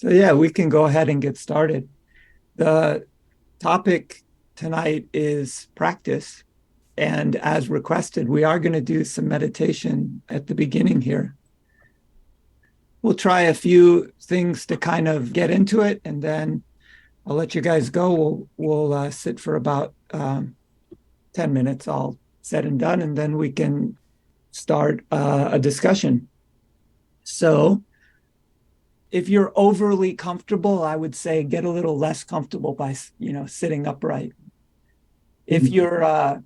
So yeah, we can go ahead and get started. The topic tonight is practice. And as requested, we are going to do some meditation at the beginning here. We'll try a few things to kind of get into it, and then I'll let you guys go. We'll sit for about 10 minutes, all said and done, and then we can start a discussion. So if you're overly comfortable, I would say get a little less comfortable by, sitting upright. If you're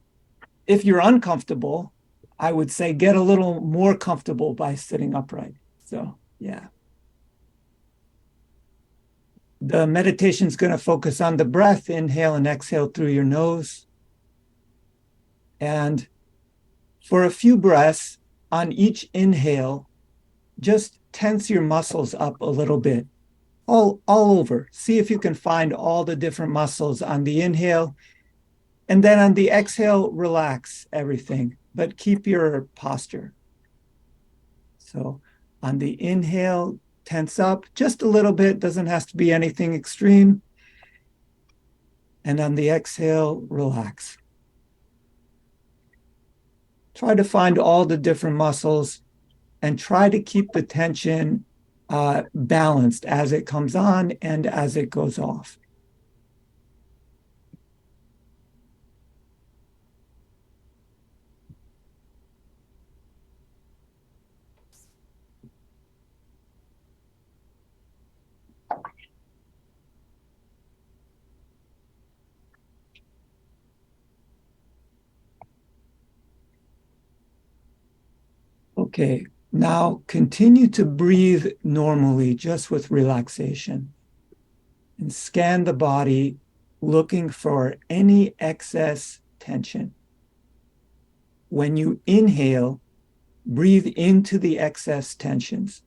if you're uncomfortable, I would say get a little more comfortable by sitting upright. So, yeah. The meditation is going to focus on the breath, inhale and exhale through your nose. And for a few breaths on each inhale, just tense your muscles up a little bit, all over. See if you can find all the different muscles on the inhale. And then on the exhale, relax everything, but keep your posture. So on the inhale, tense up just a little bit, doesn't have to be anything extreme. And on the exhale, relax. Try to find all the different muscles and try to keep the tension balanced as it comes on and as it goes off. Okay, now continue to breathe normally, just with relaxation, and scan the body looking for any excess tension. When you inhale, breathe into the excess tensions.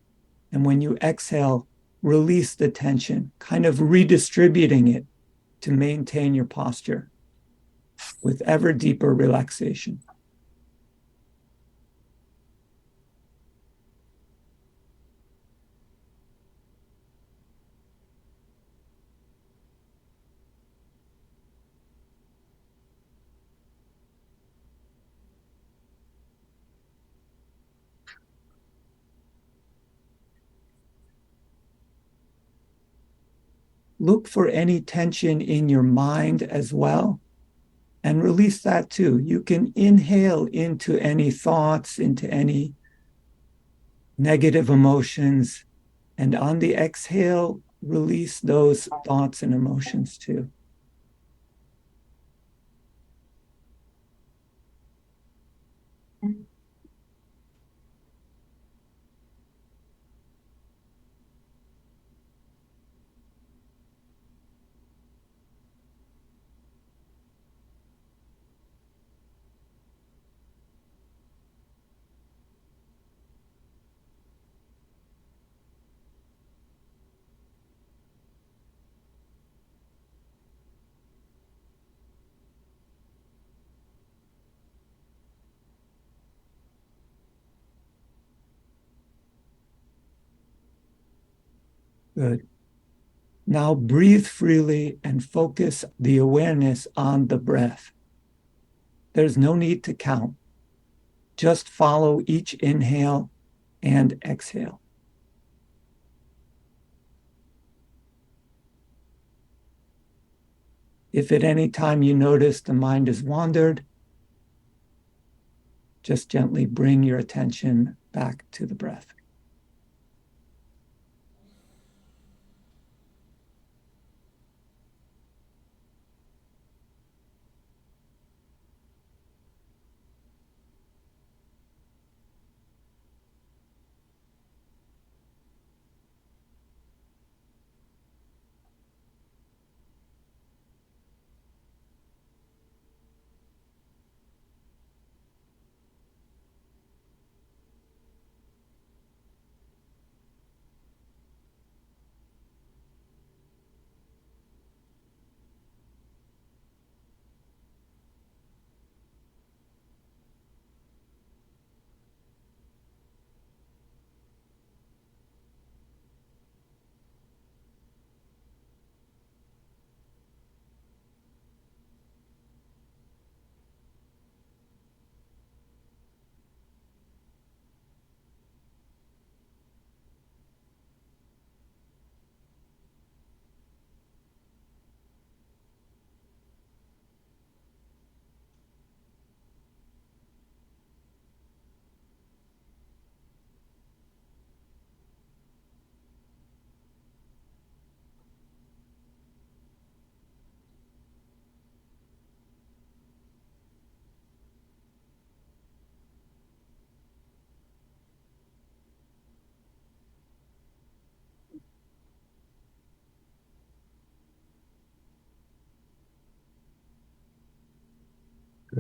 And when you exhale, release the tension, kind of redistributing it to maintain your posture with ever deeper relaxation. Look for any tension in your mind as well, and release that too. You can inhale into any thoughts, into any negative emotions, and on the exhale, release those thoughts and emotions too. Good. Now breathe freely and focus the awareness on the breath. There's no need to count. Just follow each inhale and exhale. If at any time you notice the mind has wandered, just gently bring your attention back to the breath.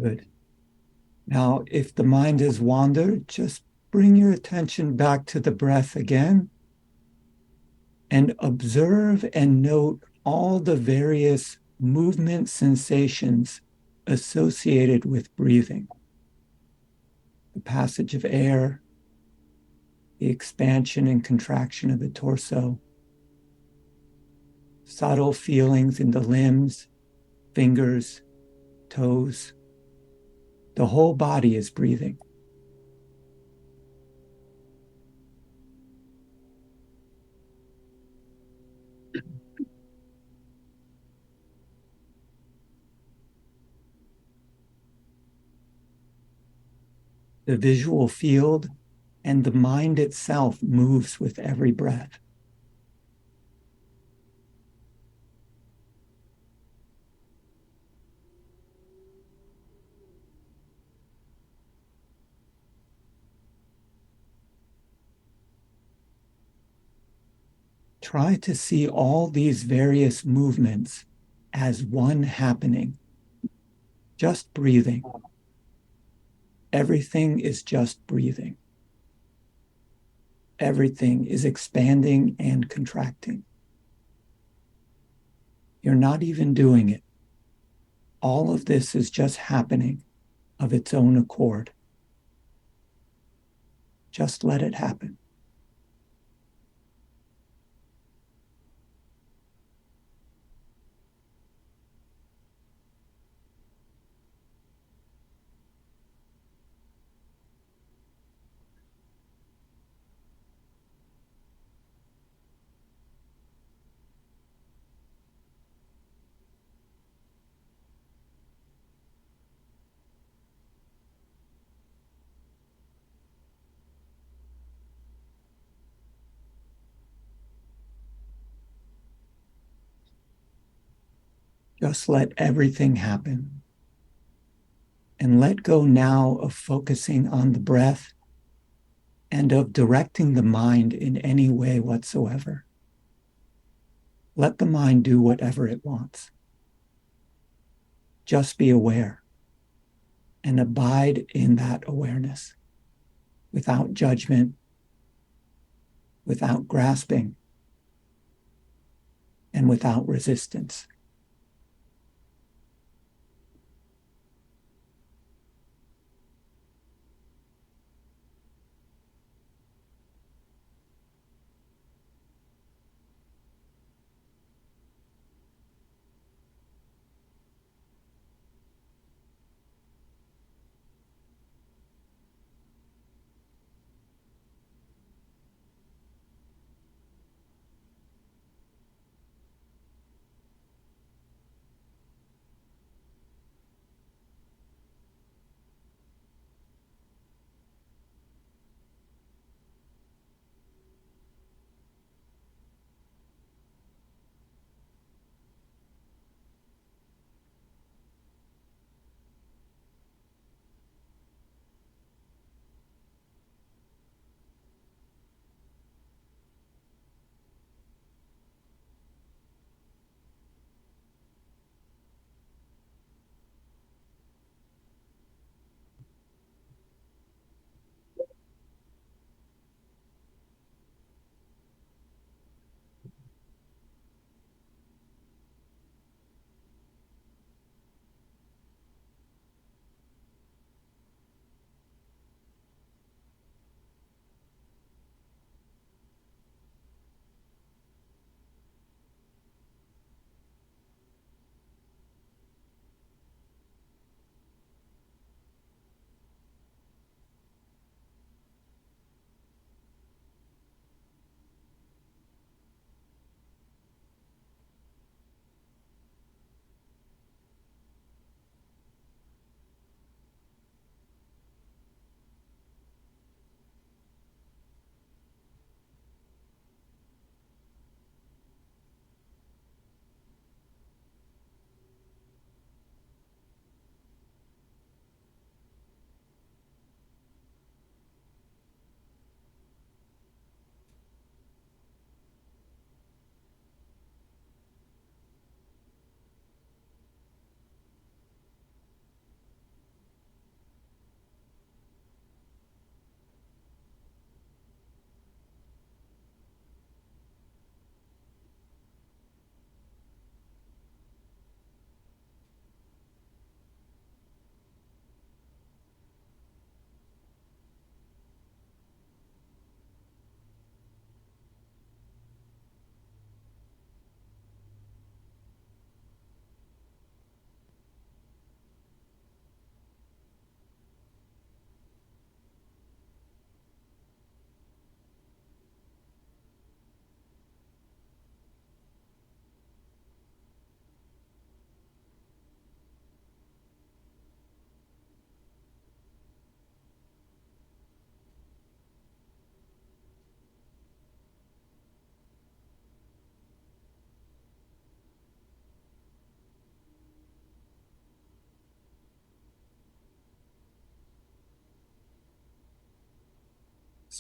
Good. Now, if the mind has wandered, just bring your attention back to the breath again and observe and note all the various movement sensations associated with breathing. The passage of air, the expansion and contraction of the torso, subtle feelings in the limbs, fingers, toes. The whole body is breathing. The visual field and the mind itself moves with every breath. Try to see all these various movements as one happening, just breathing. Everything is just breathing. Everything is expanding and contracting. You're not even doing it. All of this is just happening of its own accord. Just let it happen. Just let everything happen. And let go now of focusing on the breath and of directing the mind in any way whatsoever. Let the mind do whatever it wants. Just be aware and abide in that awareness without judgment, without grasping, and without resistance.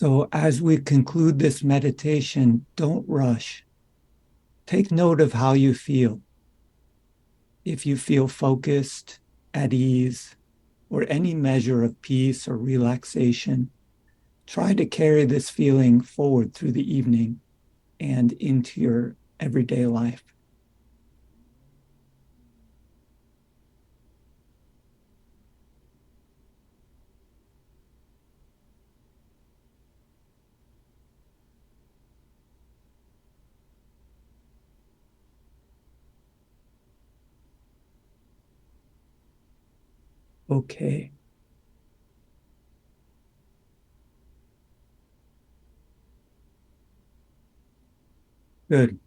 So as we conclude this meditation, don't rush. Take note of how you feel. If you feel focused, at ease, or any measure of peace or relaxation, try to carry this feeling forward through the evening and into your everyday life. Okay. Good.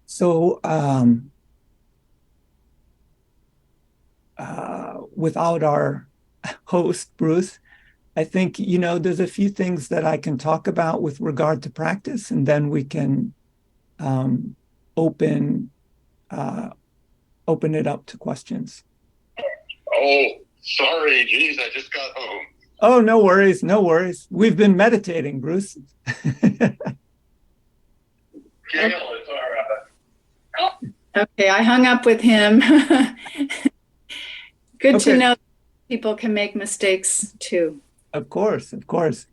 So, without our host, Bruce, I think, there's a few things that I can talk about with regard to practice, and then we can um, open uh, open it up to questions. Oh, sorry. Geez, I just got home. Oh, no worries. No worries. We've been meditating, Bruce. Gail, it's all right. Okay, I hung up with him. Good to Okay. know people can make mistakes too. Of course, of course.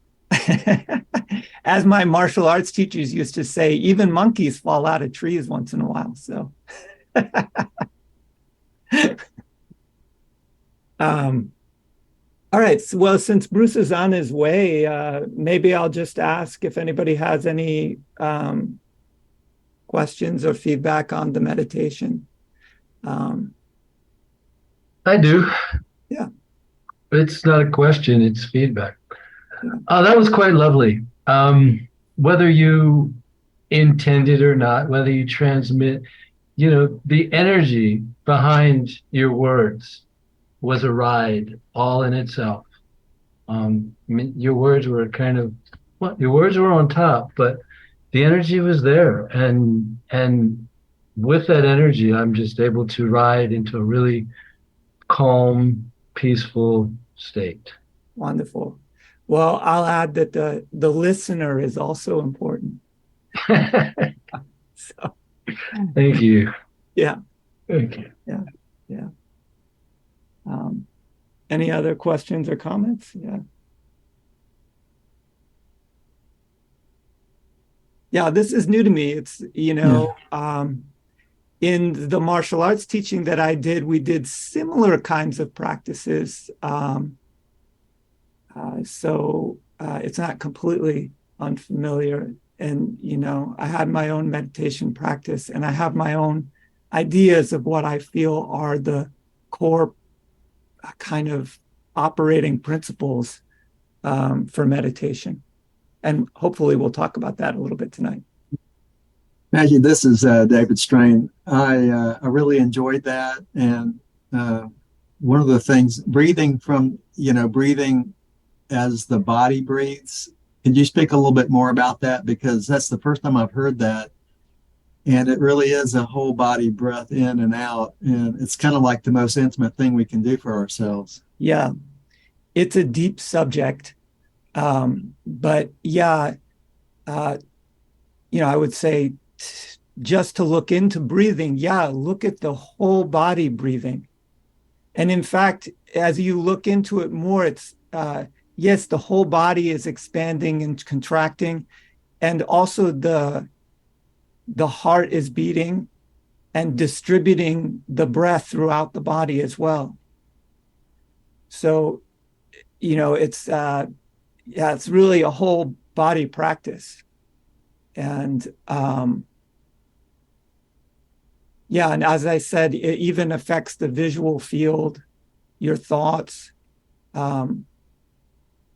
As my martial arts teachers used to say, even monkeys fall out of trees once in a while. So, um, all right. So, well, since Bruce is on his way, maybe I'll just ask if anybody has any questions or feedback on the meditation. Um, I do. yeah. It's not a question, it's feedback. Yeah. Oh, that was quite lovely. Whether you intend it or not, whether you transmit, the energy behind your words was a ride all in itself. I mean, your words were your words were on top, but the energy was there. And with that energy, I'm just able to ride into a really calm, peaceful state. Wonderful. Well, I'll add that the listener is also important. So, Thank you. yeah, Thank you. yeah, yeah. Um, any other questions or comments? Yeah. Yeah, this is new to me. It's, in the martial arts teaching that I did, we did similar kinds of practices. So it's not completely unfamiliar. And, I had my own meditation practice and I have my own ideas of what I feel are the core kind of operating principles for meditation. And hopefully we'll talk about that a little bit tonight. Maggie, this is David Strain. I really enjoyed that, and one of the things, breathing as the body breathes. Can you speak a little bit more about that? Because that's the first time I've heard that, and it really is a whole body breath in and out, and it's kind of like the most intimate thing we can do for ourselves. Yeah, it's a deep subject, but yeah, uh, I would say just to look into breathing, look at the whole body breathing. And in fact, as you look into it more, it's yes, the whole body is expanding and contracting, and also the heart is beating and distributing the breath throughout the body as well. So, it's really a whole body practice. And and as I said, it even affects the visual field, your thoughts.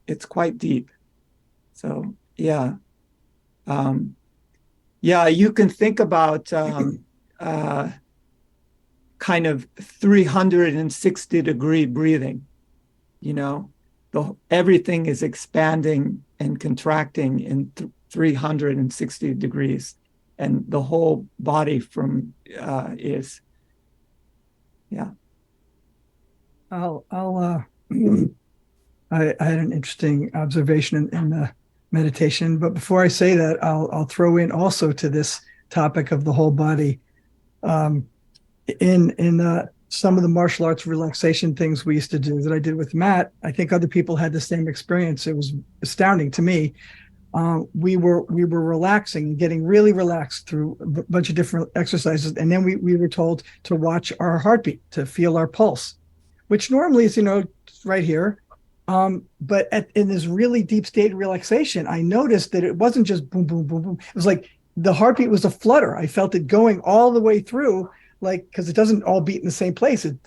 It's quite deep. So you can think about kind of 360-degree breathing. Everything is expanding and contracting in 360 degrees, and the whole body is. Yeah. I had an interesting observation in the meditation, but before I say that, I'll throw in also to this topic of the whole body. In some of the martial arts relaxation things we used to do that I did with Matt, I think other people had the same experience. It was astounding to me. We were relaxing and getting really relaxed through a bunch of different exercises, and then we were told to watch our heartbeat, to feel our pulse, which normally is right here. But in this really deep state of relaxation, I noticed that it wasn't just boom, boom, boom, boom. It was like the heartbeat was a flutter. I felt it going all the way through, like, because it doesn't all beat in the same place. And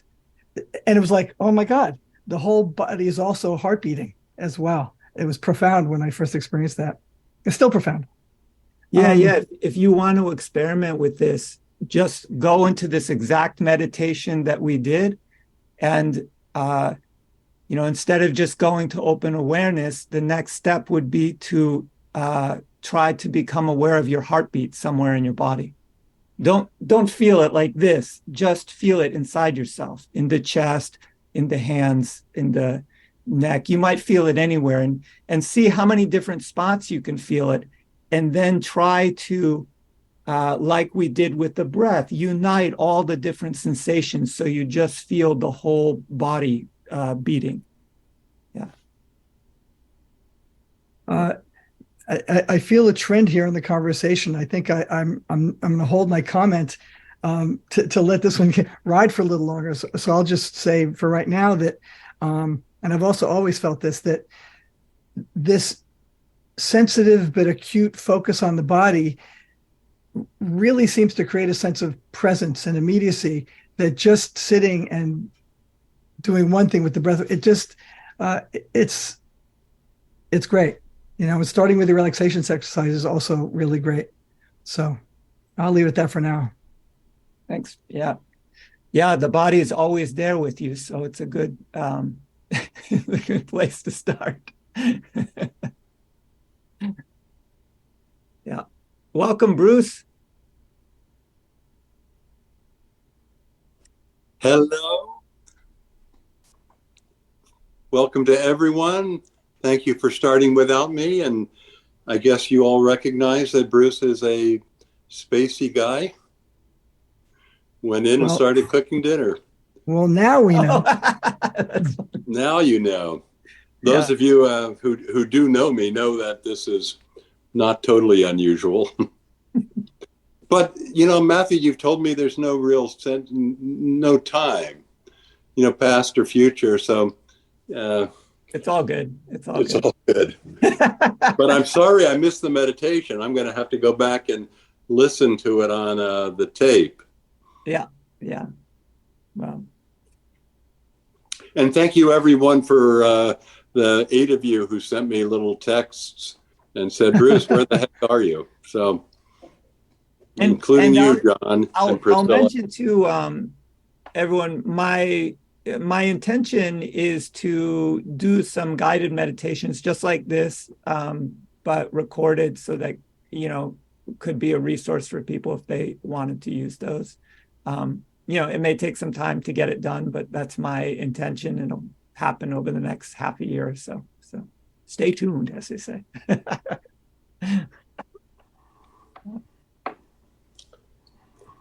it was like, oh my God, the whole body is also heart beating as well. It was profound when I first experienced that. It's still profound. Yeah. If you want to experiment with this, just go into this exact meditation that we did, and instead of just going to open awareness, the next step would be to try to become aware of your heartbeat somewhere in your body. Don't feel it like this. Just feel it inside yourself, in the chest, in the hands, in the neck. You might feel it anywhere, and see how many different spots you can feel it, and then try to, like we did with the breath, unite all the different sensations so you just feel the whole body beating. Yeah. I feel a trend here in the conversation. I think I'm going to hold my comment to let this one ride for a little longer. So I'll just say for right now that, and I've also always felt that this sensitive but acute focus on the body really seems to create a sense of presence and immediacy that just sitting and doing one thing with the breath, it's great. Starting with the relaxation exercise is also really great. So I'll leave it at that for now. Thanks. Yeah. The body is always there with you, so it's a good a good place to start. Yeah. Welcome, Bruce. Hello. Welcome to everyone. Thank you for starting without me. And I guess you all recognize that Bruce is a spacey guy. Went in and started cooking dinner. Well, now we know. Now you know. Those of you who do know me know that this is not totally unusual. But, Matthew, you've told me there's no real sense, no time, past or future. So it's all good. It's all good. But I'm sorry I missed the meditation. I'm going to have to go back and listen to it on the tape. Yeah. Well. And thank you, everyone, for the 8 of you who sent me little texts and said, Bruce, where the heck are you? So, including you, John. I'll mention to everyone, my intention is to do some guided meditations just like this, but recorded so that, could be a resource for people if they wanted to use those. It may take some time to get it done, but that's my intention, and it'll happen over the next half a year or so. So stay tuned, as they say.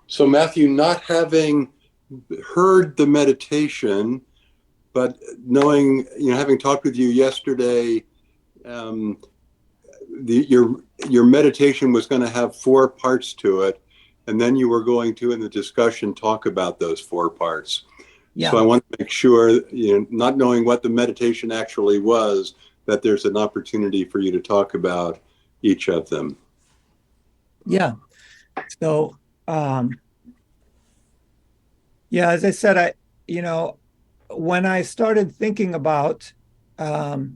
So, Matthew, not having heard the meditation, but knowing, having talked with you yesterday, your meditation was going to have 4 parts to it, and then you were going to, in the discussion, talk about those 4 parts. Yeah. So I want to make sure, not knowing what the meditation actually was, that there's an opportunity for you to talk about each of them. Yeah. So, as I said, when I started thinking about how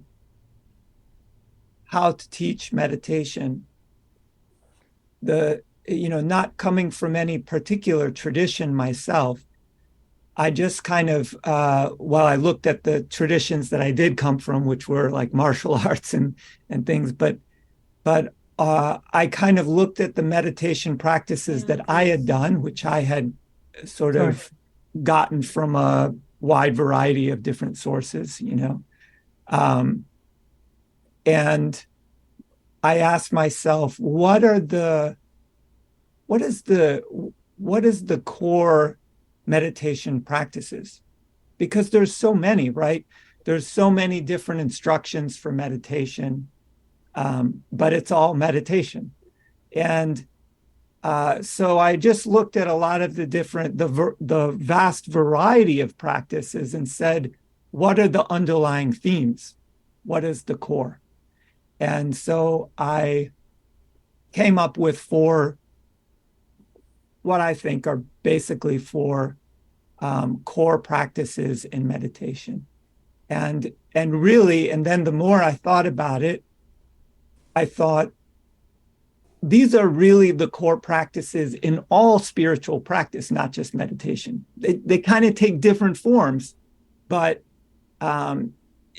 to teach meditation, not coming from any particular tradition myself, I just kind of, well, I looked at the traditions that I did come from, which were like martial arts and things, but I kind of looked at the meditation practices that I had done, which I had sort Sorry. of gotten from a wide variety of different sources, you know. And I asked myself, what is the core meditation practices? Because there's so many, right? There's so many different instructions for meditation, but it's all meditation. And so I just looked at a lot of the vast variety of practices and said, what are the underlying themes? What is the core? And so I came up with what I think are basically four core practices in meditation. And really, and then the more I thought about it, I thought these are really the core practices in all spiritual practice, not just meditation. They kind of take different forms, but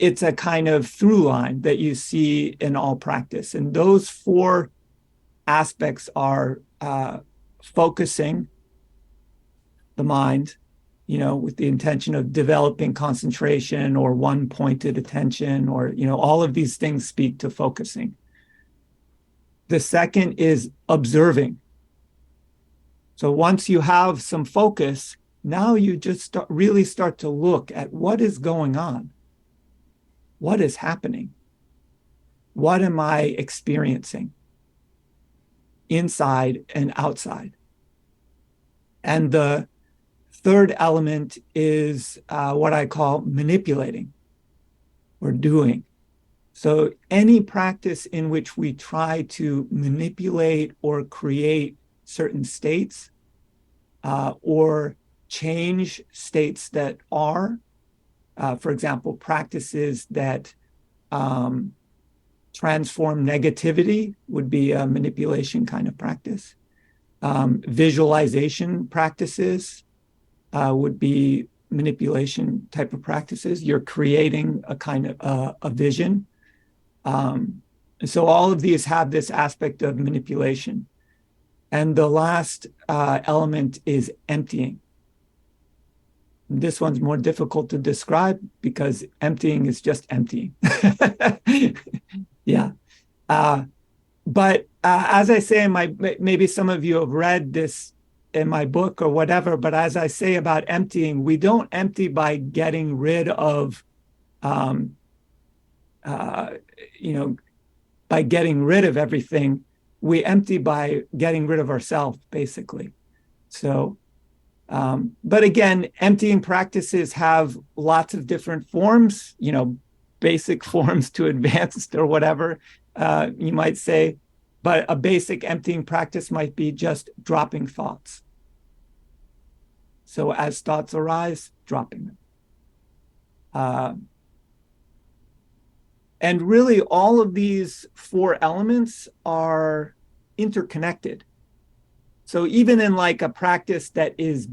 it's a kind of through line that you see in all practice. And those four aspects are focusing the mind, you know, with the intention of developing concentration or one pointed attention, or, you know, all of these things speak to focusing. The second is observing. So once you have some focus, now you just really start to look at what is going on. What is happening? What am I experiencing inside and outside? And the third element is what I call manipulating or doing. So any practice in which we try to manipulate or create certain states or change states that are, for example, practices that transform negativity would be a manipulation kind of practice. Visualization practices would be manipulation type of practices. You're creating a kind of a vision. So all of these have this aspect of manipulation. And the last element is emptying. This one's more difficult to describe because emptying is just emptying. Yeah. But as I say in maybe some of you have read this in my book or whatever, but as I say about emptying, we don't empty by getting rid of, by getting rid of everything. We empty by getting rid of ourselves, basically. So, but again, emptying practices have lots of different forms, you know, basic forms to advanced or whatever you might say. But a basic emptying practice might be just dropping thoughts. So as thoughts arise, dropping them. And really, all of these four elements are interconnected. So even in like a practice that is,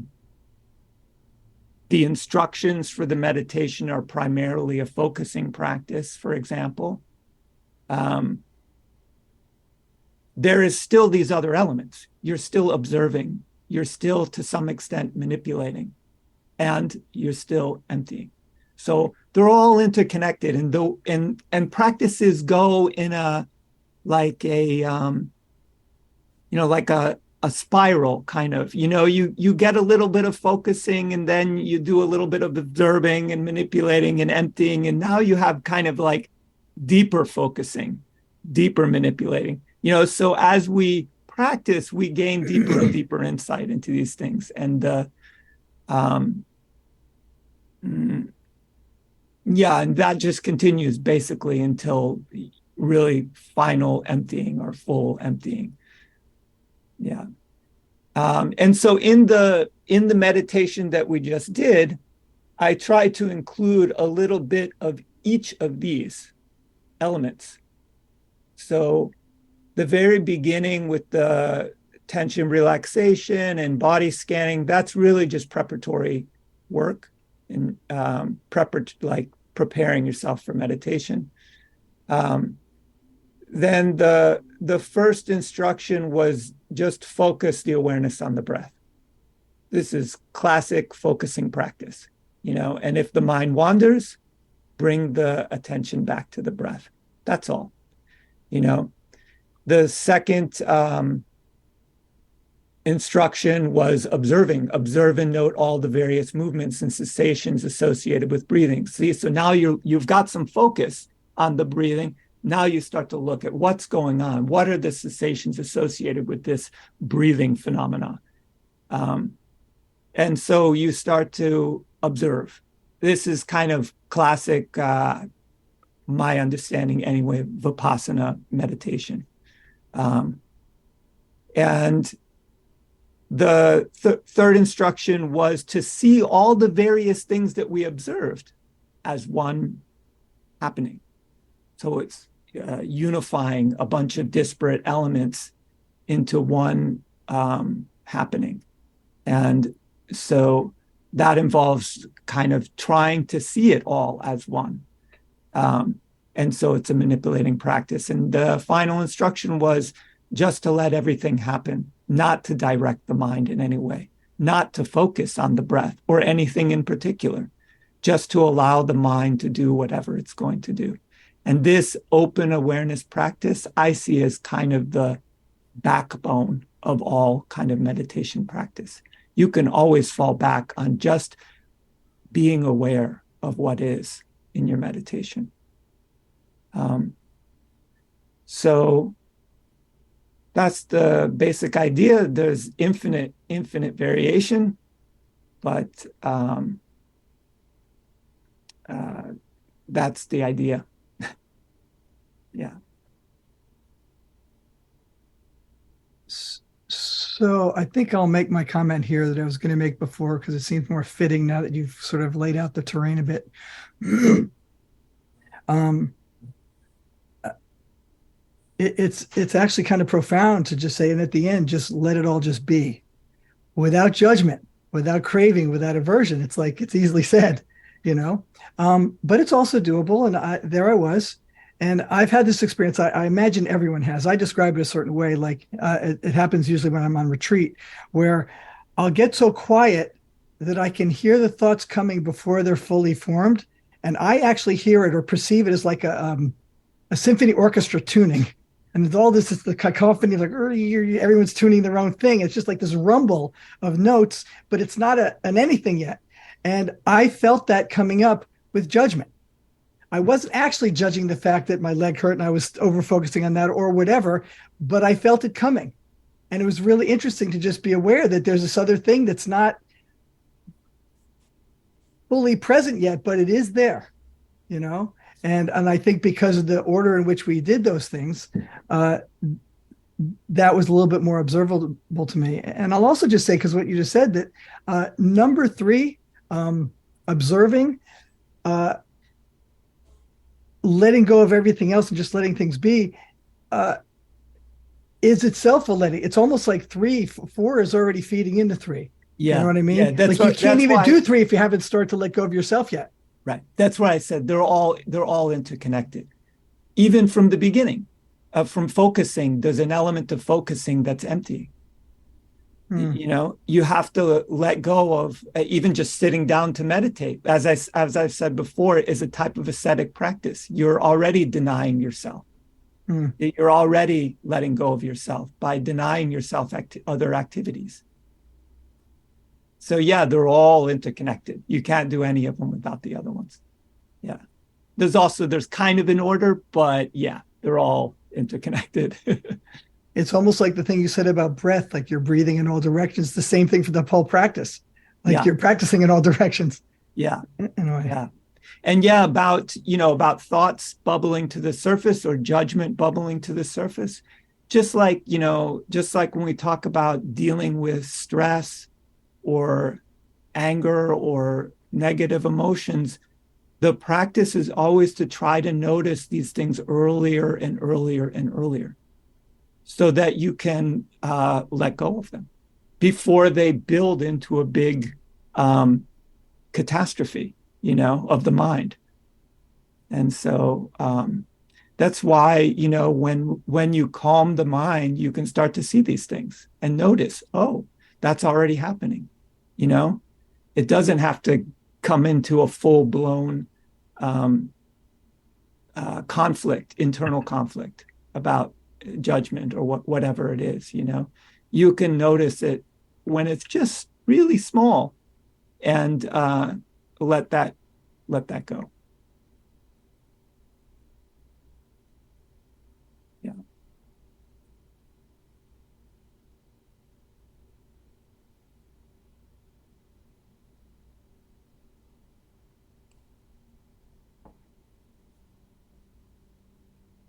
the instructions for the meditation are primarily a focusing practice, for example, there is still these other elements. You're still observing. You're still, to some extent, manipulating. And you're still emptying. So they're all interconnected, and practices go in a like a spiral kind of. You know, you get a little bit of focusing, and then you do a little bit of observing and manipulating and emptying, and now you have kind of like deeper focusing, deeper manipulating. You know, so as we practice, we gain deeper and deeper insight into these things, and yeah, and that just continues basically until really final emptying or full emptying. Yeah. And so in the meditation that we just did, I tried to include a little bit of each of these elements. So the very beginning with the tension relaxation and body scanning, that's really just preparatory work in preparing yourself for meditation. Then the first instruction was just focus the awareness on the breath. This is classic focusing practice, and if the mind wanders, bring the attention back to the breath. That's all. The second instruction was observe and note all the various movements and sensations associated with breathing. See, so now you've got some focus on the breathing. Now you start to look at what's going on. What are the sensations associated with this breathing phenomena? And so you start to observe. This is kind of classic, my understanding anyway, Vipassana meditation. And the third instruction was to see all the various things that we observed as one happening. So it's unifying a bunch of disparate elements into one happening. And so that involves kind of trying to see it all as one. And so it's a manipulating practice. And the final instruction was just to let everything happen, not to direct the mind in any way, not to focus on the breath or anything in particular, just to allow the mind to do whatever it's going to do. And this open awareness practice, I see as kind of the backbone of all kind of meditation practice. You can always fall back on just being aware of what is in your meditation. So that's the basic idea. There's infinite variation, but that's the idea. Yeah. So I think I'll make my comment here that I was going to make before, because it seems more fitting now that you've sort of laid out the terrain a bit. It's actually kind of profound to just say, and at the end, just let it all just be, without judgment, without craving, without aversion. It's like, it's easily said, but it's also doable. And there I was. And I've had this experience. I imagine everyone has. I describe it a certain way. Like it happens usually when I'm on retreat, where I'll get so quiet that I can hear the thoughts coming before they're fully formed. And I actually hear it or perceive it as like a symphony orchestra tuning. And it's all this, it's the cacophony, like everyone's tuning their own thing. It's just like this rumble of notes, but it's not an anything yet. And I felt that coming up with judgment. I wasn't actually judging the fact that my leg hurt and I was over focusing on that or whatever, but I felt it coming. And it was really interesting to just be aware that there's this other thing that's not fully present yet, but it is there, And I think because of the order in which we did those things, that was a little bit more observable to me. And I'll also just say, because what you just said, that number 3, observing, letting go of everything else and just letting things be, is itself a letting. It's almost like 4 is already feeding into 3. Yeah. You know what I mean? Yeah, like you can't even do 3 if you haven't started to let go of yourself yet. Right. That's why I said they're all interconnected. Even from the beginning, from focusing, there's an element of focusing that's empty. You have to let go of even just sitting down to meditate. As I've said before, is a type of ascetic practice. You're already denying yourself. You're already letting go of yourself by denying yourself other activities. So yeah, they're all interconnected. You can't do any of them without the other ones. Yeah. There's kind of an order, but yeah, they're all interconnected. It's almost like the thing you said about breath, like you're breathing in all directions. The same thing for the whole practice. Like you're practicing in all directions. Yeah. Anyway. Yeah. And yeah, about thoughts bubbling to the surface or judgment bubbling to the surface. Just like when we talk about dealing with stress or anger or negative emotions, the practice is always to try to notice these things earlier and earlier and earlier, so that you can let go of them before they build into a big catastrophe, of the mind. And so that's why, when you calm the mind, you can start to see these things and notice, oh, that's already happening. It doesn't have to come into a full-blown conflict, internal conflict about judgment or whatever it is. You can notice it when it's just really small, and let that go. Yeah.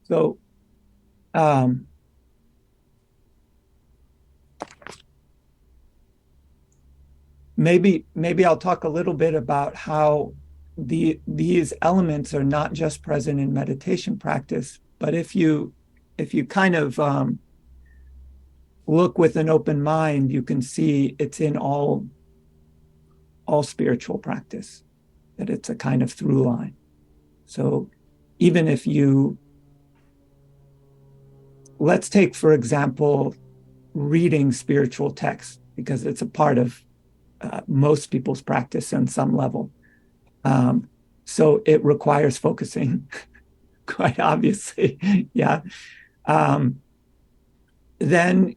So maybe I'll talk a little bit about how these elements are not just present in meditation practice, but if you kind of look with an open mind, you can see it's in all spiritual practice, that it's a kind of through line. So even if let's take, for example, reading spiritual texts, because it's a part of most people's practice on some level. So it requires focusing, quite obviously. Yeah. Then,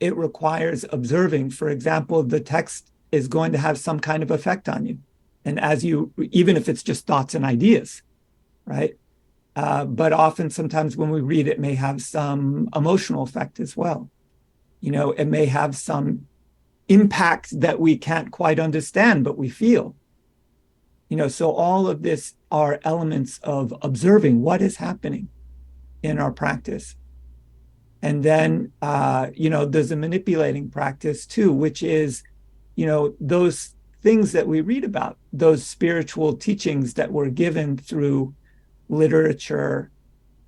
it requires observing. For example, the text is going to have some kind of effect on you. And even if it's just thoughts and ideas, right? But often, sometimes when we read, it may have some emotional effect as well. It may have some impact that we can't quite understand, but we feel. So all of this are elements of observing what is happening in our practice. And then, there's a manipulating practice too, which is, those things that we read about, those spiritual teachings that were given through literature,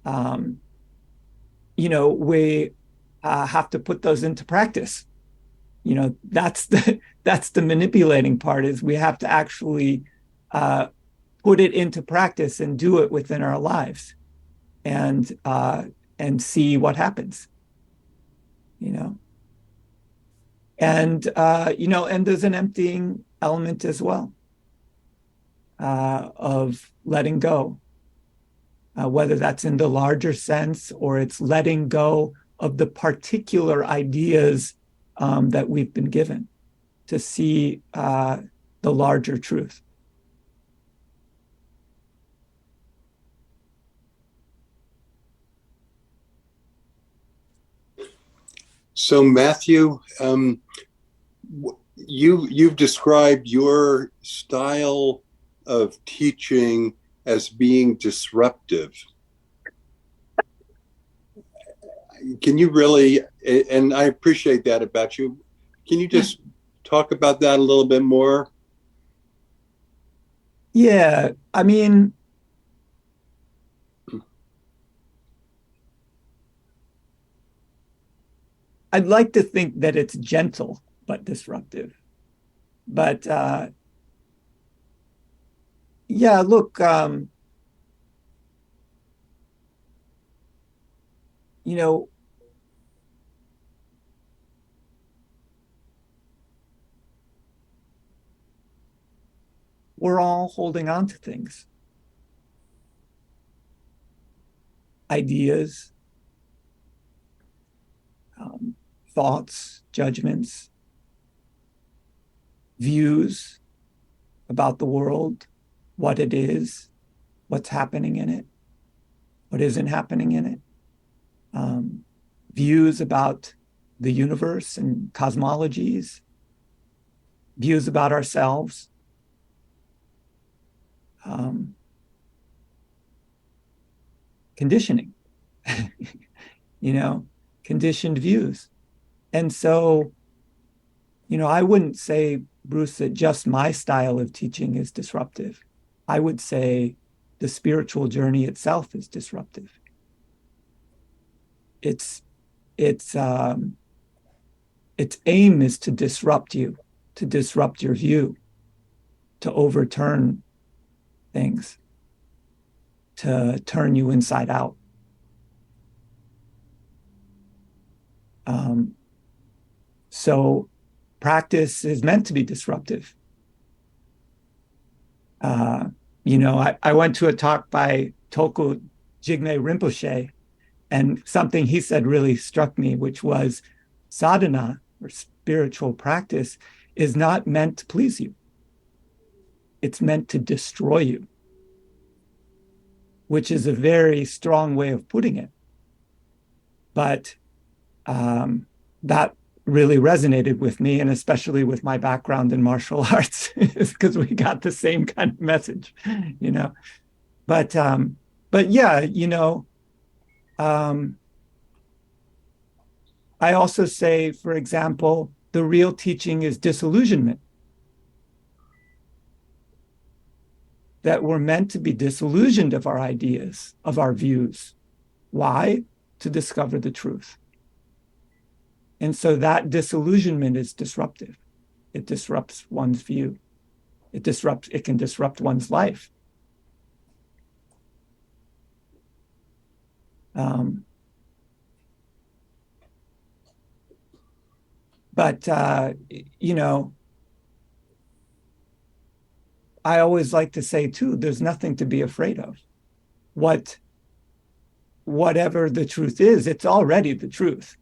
we have to put those into practice. That's the manipulating part, is we have to actually put it into practice and do it within our lives, and see what happens. And and there's an emptying element as well, of letting go, whether that's in the larger sense or it's letting go of the particular ideas that we've been given, to see the larger truth. So Matthew, you've described your style of teaching as being disruptive. Can you really, and I appreciate that about you, can you just talk about that a little bit more? Yeah, I mean, I'd like to think that it's gentle but disruptive. But yeah, look, we're all holding on to things, ideas, thoughts, judgments, views about the world, what it is, what's happening in it, what isn't happening in it, views about the universe and cosmologies, views about ourselves, conditioning, conditioned views. And so, I wouldn't say, Bruce, that just my style of teaching is disruptive. I would say the spiritual journey itself is disruptive. Its aim is to disrupt you, to disrupt your view, to overturn things, to turn you inside out. So practice is meant to be disruptive. I went to a talk by Tulku Jigme Rinpoche, and something he said really struck me, which was sadhana, or spiritual practice, is not meant to please you. It's meant to destroy you, which is a very strong way of putting it. But that really resonated with me, and especially with my background in martial arts, because we got the same kind of message, But yeah, I also say, for example, the real teaching is disillusionment. That we're meant to be disillusioned of our ideas, of our views. Why? To discover the truth. And so that disillusionment is disruptive. It disrupts one's view. It can disrupt one's life. But I always like to say too, there's nothing to be afraid of. Whatever the truth is, it's already the truth.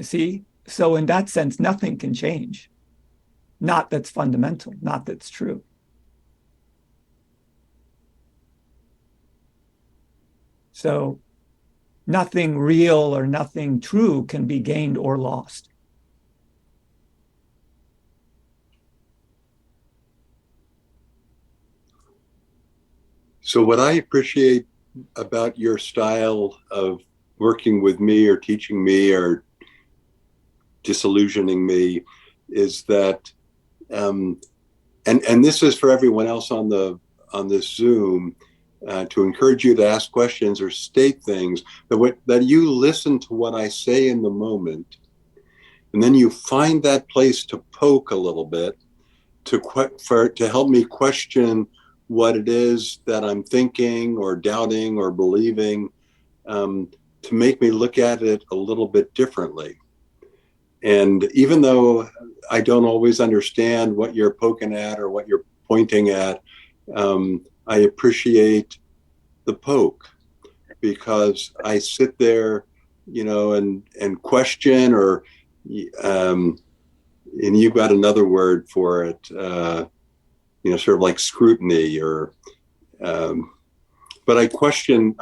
See? So in that sense, nothing can change. Not that's fundamental, not that's true. So nothing real or nothing true can be gained or lost. So what I appreciate about your style of working with me or teaching me or disillusioning me is that, and this is for everyone else on this Zoom, to encourage you to ask questions or state things, that you listen to what I say in the moment, and then you find that place to poke a little bit, to help me question what it is that I'm thinking or doubting or believing, to make me look at it a little bit differently. And even though I don't always understand what you're poking at or what you're pointing at, I appreciate the poke, because I sit there, and question, or, and you've got another word for it, sort of like scrutiny, or, but I question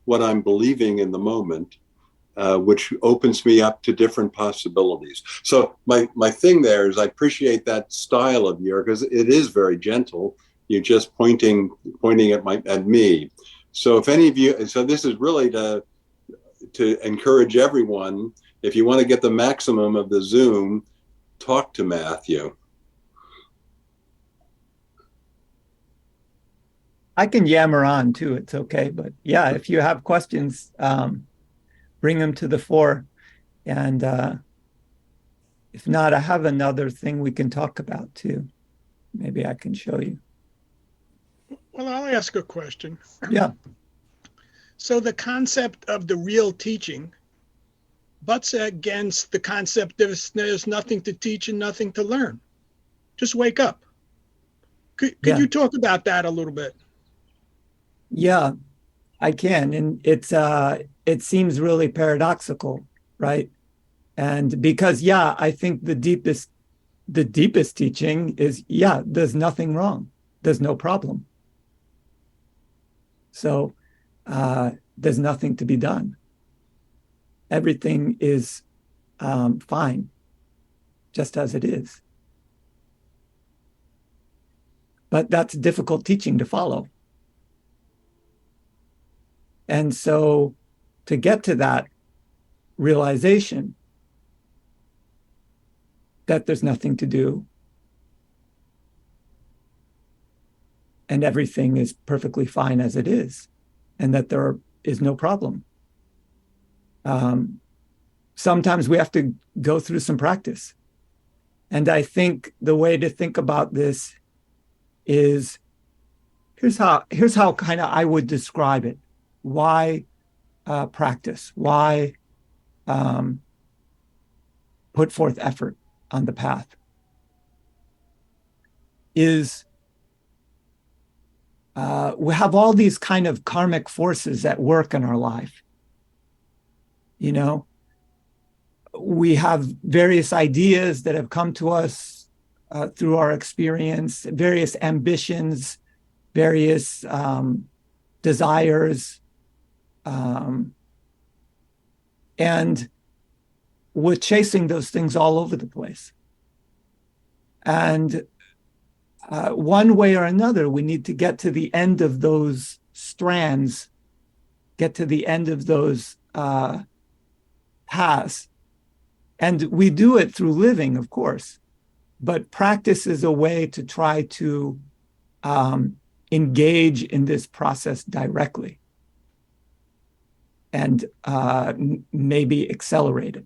what I'm believing in the moment, which opens me up to different possibilities. So my thing there is, I appreciate that style of yours, because it is very gentle. You're just pointing at me. So if any of you, so this is really to encourage everyone, if you want to get the maximum of the Zoom, talk to Matthew. I can yammer on too, it's okay. But yeah, if you have questions, bring them to the fore. And if not, I have another thing we can talk about too. Maybe I can show you. Well, I'll ask a question. Yeah. So the concept of the real teaching butts against the concept that there's nothing to teach and nothing to learn. Just wake up. Could you talk about that a little bit? Yeah, I can. And it seems really paradoxical, right? And because, I think the deepest teaching is, there's nothing wrong. There's no problem. So there's nothing to be done. Everything is fine, just as it is. But that's difficult teaching to follow. And so to get to that realization that there's nothing to do and everything is perfectly fine as it is, and that there is no problem. Sometimes we have to go through some practice. And I think the way to think about this is here's how kind of I would describe it. Why practice? Why put forth effort on the path? Is we have all these kind of karmic forces at work in our life. You know, we have various ideas that have come to us through our experience, various ambitions, various desires, and we're chasing those things all over the place. And one way or another, we need to get to the end of those strands, get to the end of those paths. And we do it through living, of course, but practice is a way to try to engage in this process directly and maybe accelerate it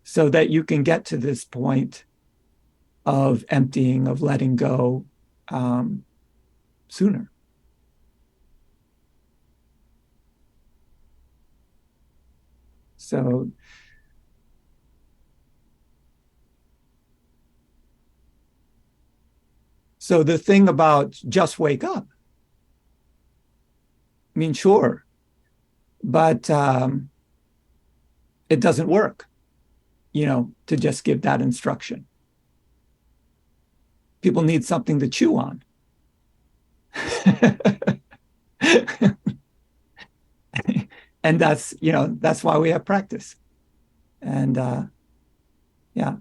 so that you can get to this point of emptying, of letting go sooner. So the thing about just wake up, I mean, sure, but it doesn't work, to just give that instruction. People need something to chew on. And that's why we have practice. And yeah.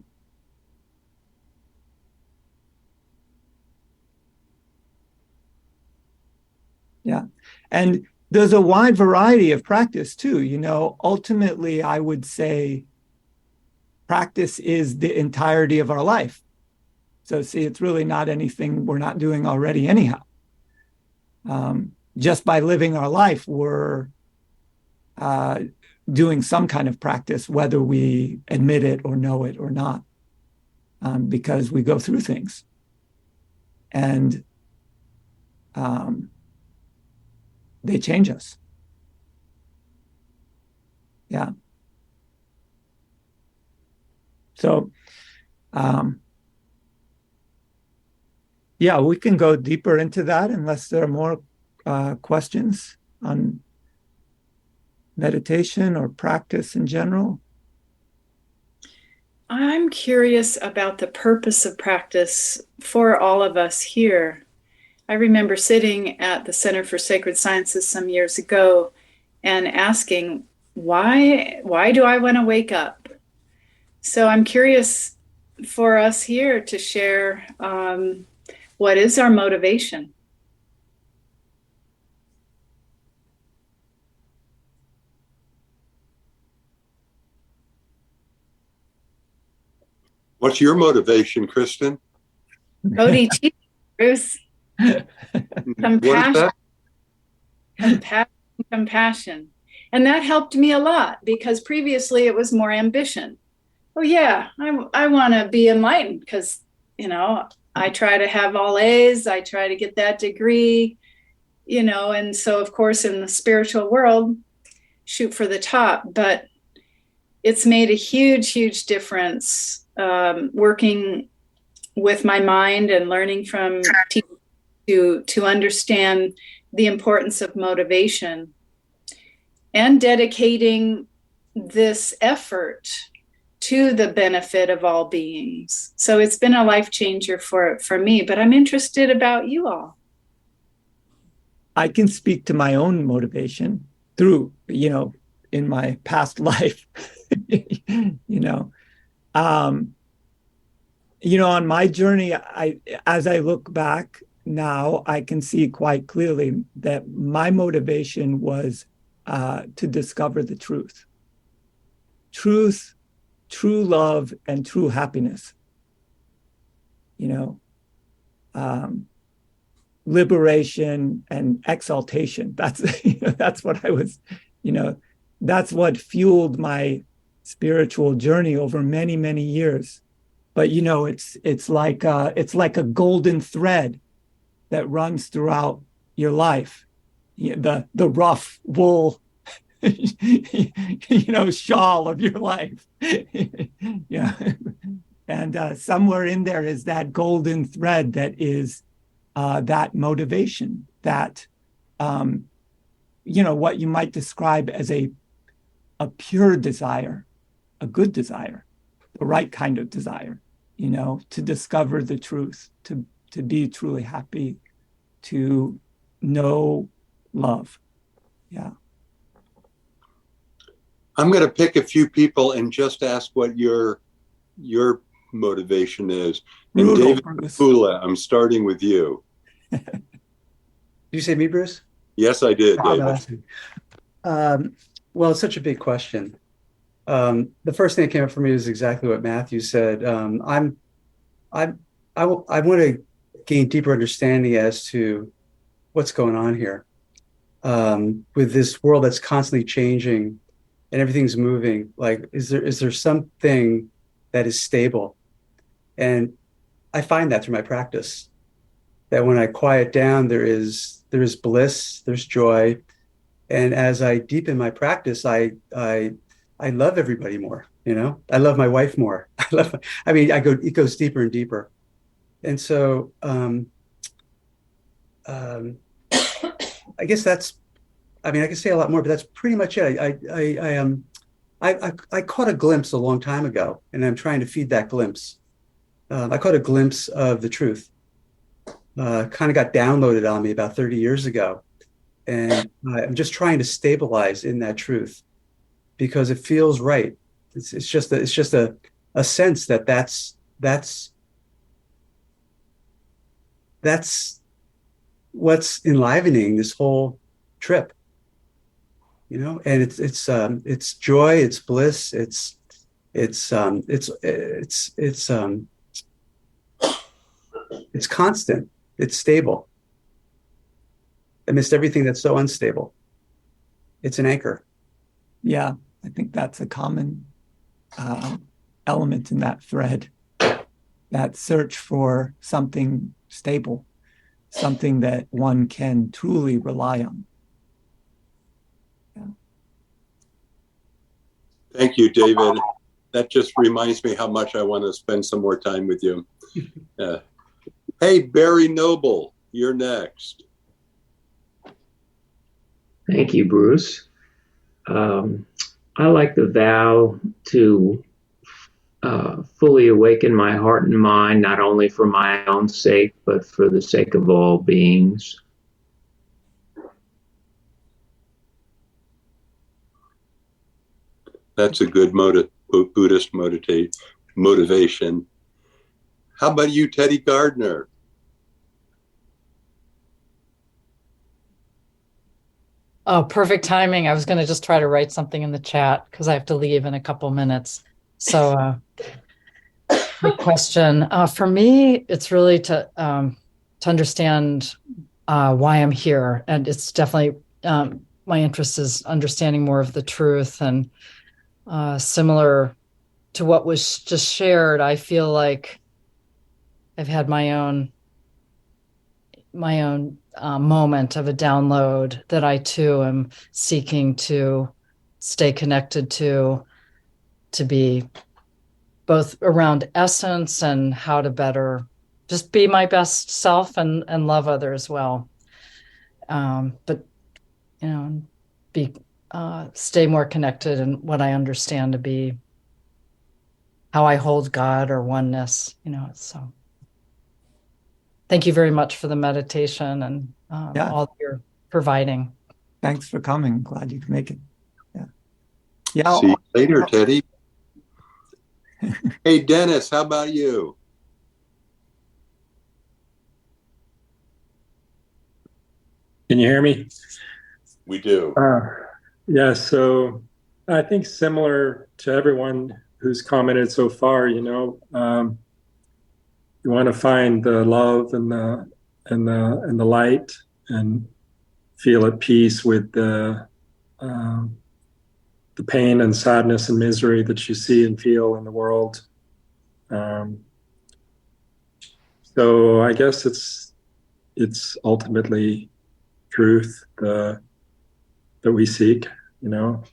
Yeah. And there's a wide variety of practice too. Ultimately, I would say practice is the entirety of our life. So see, it's really not anything we're not doing already anyhow. Just by living our life, we're doing some kind of practice, whether we admit it or know it or not, because we go through things. And they change us. Yeah. So, yeah, we can go deeper into that unless there are more questions on meditation or practice in general. I'm curious about the purpose of practice for all of us here. I remember sitting at the Center for Sacred Sciences some years ago and asking, why do I want to wake up? So I'm curious for us here to share what is our motivation? What's your motivation, Kristen? Bodhicitta, Bruce. Compassion, compassion. And that helped me a lot because previously it was more ambition. Oh yeah, I want to be enlightened because, I try to have all A's, I try to get that degree, and so of course in the spiritual world, shoot for the top, but it's made a huge, huge difference working with my mind and learning from teachers to understand the importance of motivation and dedicating this effort to the benefit of all beings. So it's been a life changer for me, but I'm interested about you all. I can speak to my own motivation through, in my past life, on my journey, as I look back now, I can see quite clearly that my motivation was to discover the truth, true love, and true happiness. Liberation and exaltation. That's what I was. That's what fueled my spiritual journey over many, many years. But you know, it's like a golden thread that runs throughout your life. The rough wool, shawl of your life. Yeah, and somewhere in there is that golden thread that is that motivation, that what you might describe as a pure desire, a good desire, the right kind of desire, to discover the truth, to be truly happy, to know love. Yeah. I'm going to pick a few people and just ask what your motivation is. And David Pula, I'm starting with you. Did you say me, Bruce? Yes, I did, David. Well, it's such a big question. The first thing that came up for me is exactly what Matthew said. I want to gain deeper understanding as to what's going on here with this world that's constantly changing and everything's moving. Like, is there something that is stable? And I find that through my practice, that when I quiet down, there is bliss, there's joy. And as I deepen my practice, I love everybody more, I love my wife more. It goes deeper and deeper. And so, I guess I can say a lot more, but that's pretty much it. I caught a glimpse a long time ago, and I'm trying to feed that glimpse. I caught a glimpse of the truth. Kind of got downloaded on me about 30 years ago. And I'm just trying to stabilize in that truth because it feels right. It's just a sense that's what's enlivening this whole trip, and it's joy, it's bliss, it's constant, it's stable amidst everything that's so unstable. It's an anchor. Yeah, I think that's a common element in that thread, that search for something stable, something that one can truly rely on. Yeah. Thank you, David. That just reminds me how much I want to spend some more time with you. Hey, Barry Noble, you're next. Thank you, Bruce. I like the vow to fully awaken my heart and mind, not only for my own sake, but for the sake of all beings. That's a good Buddhist motivation. How about you, Teddy Gardner? Oh, perfect timing. I was going to just try to write something in the chat because I have to leave in a couple minutes. So the question for me, it's really to understand why I'm here. And it's definitely my interest is understanding more of the truth. And similar to what was just shared, I feel like I've had my own moment of a download that I too am seeking to stay connected to be both around essence and how to better just be my best self and love others well. But stay more connected in what I understand to be how I hold God or oneness, so. Thank you very much for the meditation and all that you're providing. Thanks for coming. Glad you could make it. Yeah. See you later, Teddy. Hey, Dennis, how about you? Can you hear me? We do. Yeah, so I think similar to everyone who's commented so far, you want to find the love and the light and feel at peace with the the pain and sadness and misery that you see and feel in the world. So I guess it's ultimately truth that we seek, you know.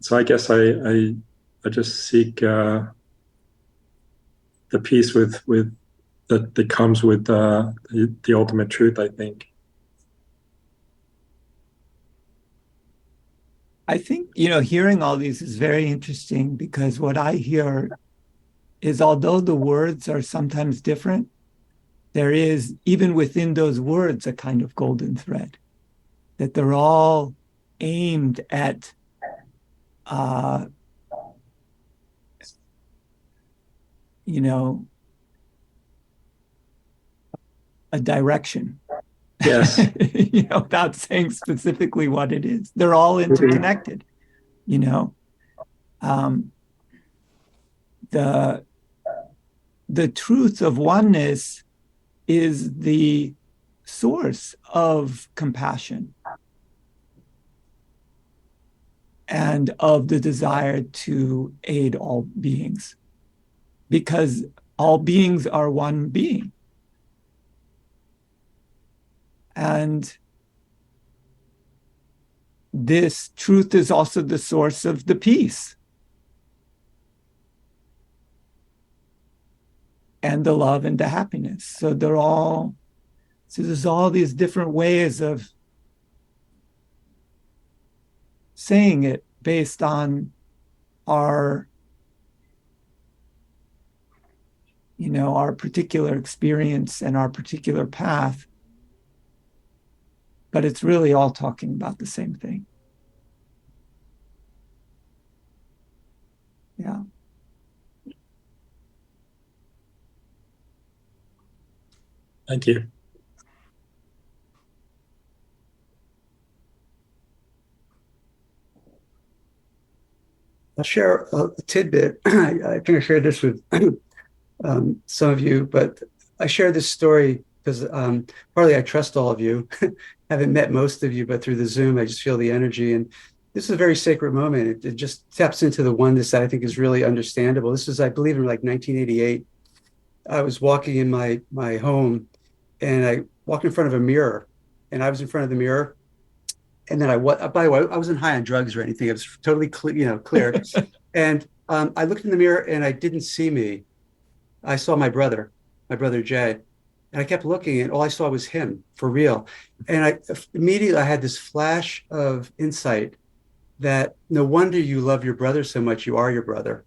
So I guess I just seek the peace with that comes with the ultimate truth, I think. I think, hearing all these is very interesting, because what I hear is, although the words are sometimes different, there is, even within those words, a kind of golden thread, that they're all aimed at a direction. Yes. Without saying specifically what it is. They're all interconnected, the truth of oneness is the source of compassion and of the desire to aid all beings, because all beings are one being. And this truth is also the source of the peace and the love and the happiness. So there's all these different ways of saying it based on our particular experience and our particular path. But it's really all talking about the same thing. Yeah. Thank you. I'll share a tidbit. I think I shared this with some of you, but I share this story because partly I trust all of you. Haven't met most of you, but through the Zoom, I just feel the energy. And this is a very sacred moment. It just taps into the oneness that I think is really understandable. This was, I believe, in like 1988. I was walking in my home, and I walked in front of a mirror, and I was in front of the mirror. And then by the way, I wasn't high on drugs or anything. It was totally clear. And I looked in the mirror and I didn't see me. I saw my brother Jay. And I kept looking and all I saw was him for real. And immediately I had this flash of insight that no wonder you love your brother so much. You are your brother.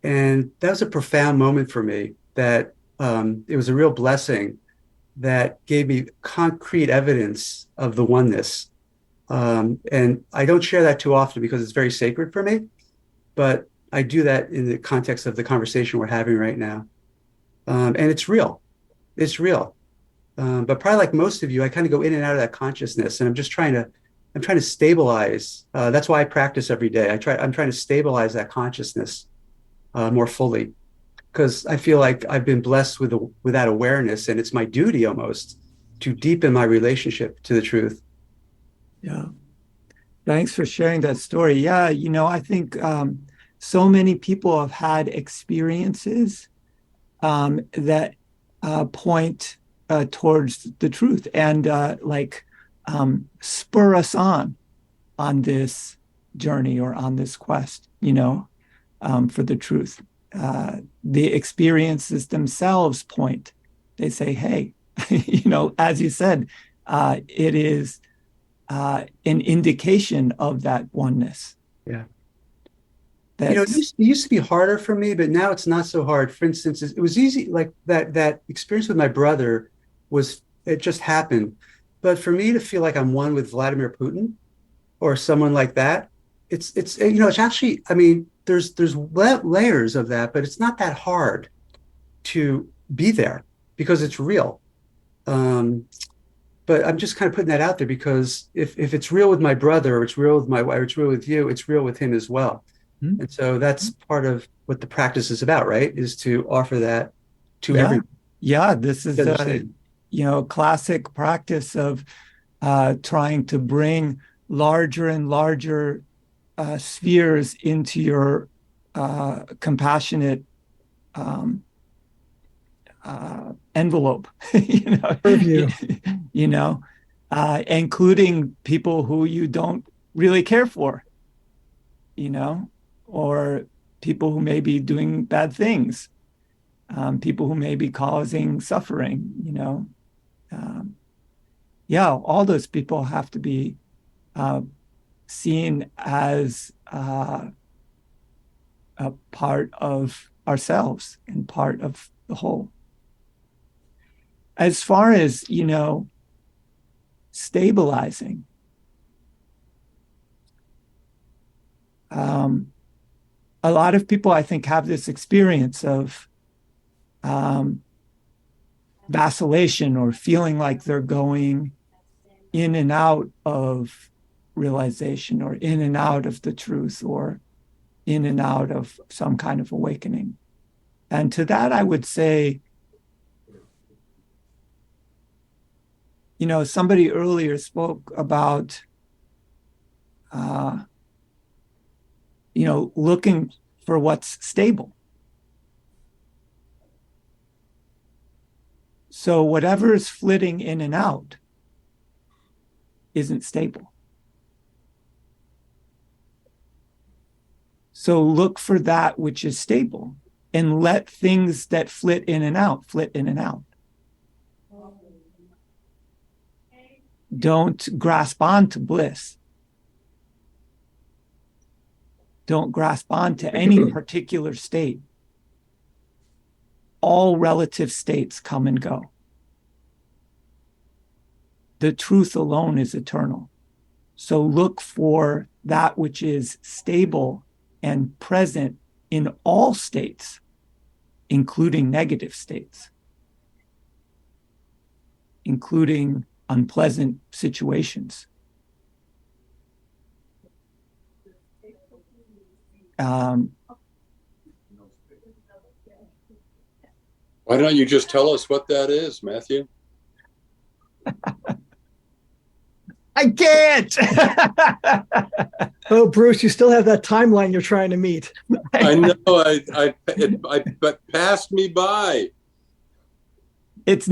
And that was a profound moment for me, that it was a real blessing that gave me concrete evidence of the oneness. And I don't share that too often because it's very sacred for me, but I do that in the context of the conversation we're having right now. And it's real. It's real. But probably like most of you, I kind of go in and out of that consciousness, and I'm trying to stabilize. That's why I practice every day. I'm trying to stabilize that consciousness more fully, because I feel like I've been blessed with that awareness, and it's my duty almost to deepen my relationship to the truth. Yeah. Thanks for sharing that story. Yeah, I think so many people have had experiences that point towards the truth and spur us on this journey or on this quest, for the truth. The experiences themselves point. They say, hey, as you said, it is an indication of that oneness. Yeah. It used to be harder for me, but now it's not so hard. For instance, it was easy, like that experience with my brother it just happened. But for me to feel like I'm one with Vladimir Putin or someone like that, it's actually, I mean, there's layers of that, but it's not that hard to be there because it's real. But I'm just kind of putting that out there because if it's real with my brother, or it's real with my wife, or it's real with you, it's real with him as well. Mm-hmm. And so that's part of what the practice is about, right? Is to offer that to everyone. Yeah, this is a classic practice of trying to bring larger and larger spheres into your compassionate envelope, Purview. Including people who you don't really care for, or people who may be doing bad things, people who may be causing suffering, all those people have to be seen as a part of ourselves and part of the whole. As far as, stabilizing, a lot of people, I think, have this experience of vacillation or feeling like they're going in and out of realization or in and out of the truth or in and out of some kind of awakening. And to that, I would say, somebody earlier spoke about, looking for what's stable. So whatever is flitting in and out isn't stable. So look for that which is stable and let things that flit in and out. Don't grasp on to bliss. Don't grasp on to any particular state. All relative states come and go. The truth alone is eternal. So look for that which is stable and present in all states, including negative states, including unpleasant situations. Why don't you just tell us what that is, Matthew? I can't. Oh, Bruce, you still have that timeline you're trying to meet. I know. But passed me by. That's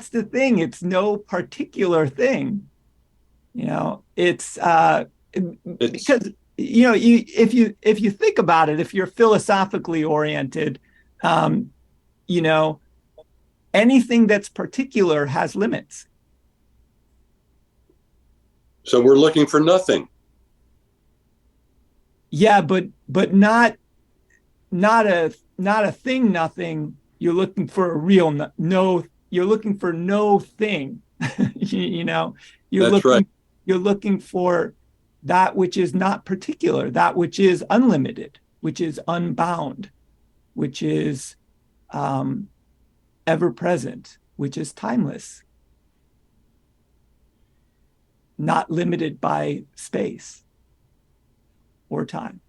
the thing. It's no particular thing. It's because if you think about it, if you're philosophically oriented, anything that's particular has limits. So we're looking for nothing. Yeah, but not a thing, nothing. You're looking for a real no. You're looking for no thing. That's right. You're looking for that which is not particular, that which is unlimited, which is unbound, which is ever present, which is timeless, not limited by space or time.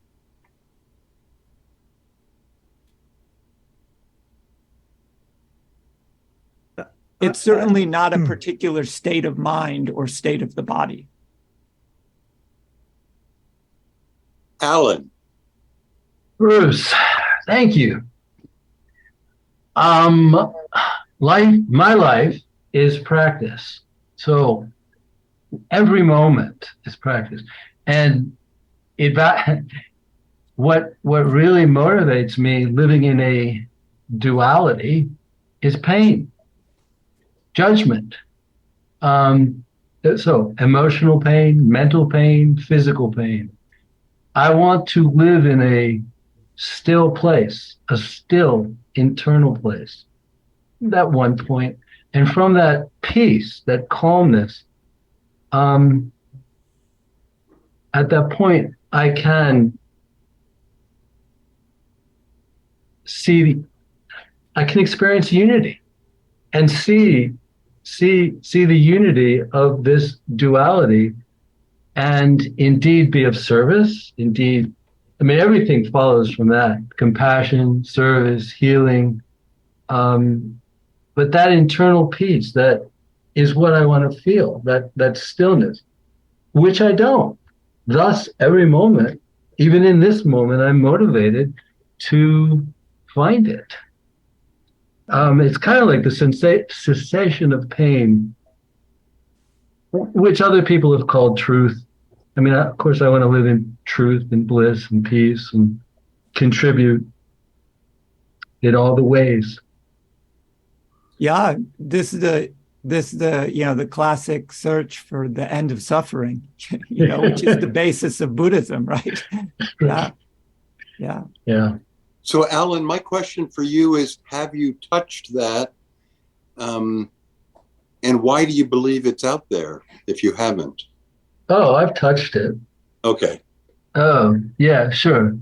It's certainly not a particular state of mind or state of the body. Alan. Bruce, thank you. My life is practice. So every moment is practice. And what really motivates me living in a duality is pain, judgment. So emotional pain, mental pain, physical pain. I want to live in a still place, a still internal place, that one point. And from that peace, that calmness, at that point, I can experience unity and see the unity of this duality and indeed be of service. Indeed, everything follows from that: compassion, service, healing. But that internal peace, that is what I want to feel, that stillness, which I don't. Thus, every moment, even in this moment, I'm motivated to find it. It's kind of like the cessation of pain, which other people have called truth. I mean, of course, I want to live in truth and bliss and peace and contribute in all the ways. Yeah, this is the the classic search for the end of suffering, which is the basis of Buddhism, right? Yeah. So, Alan, my question for you is: have you touched that, and why do you believe it's out there if you haven't? Oh, I've touched it. Okay. Oh, yeah, sure.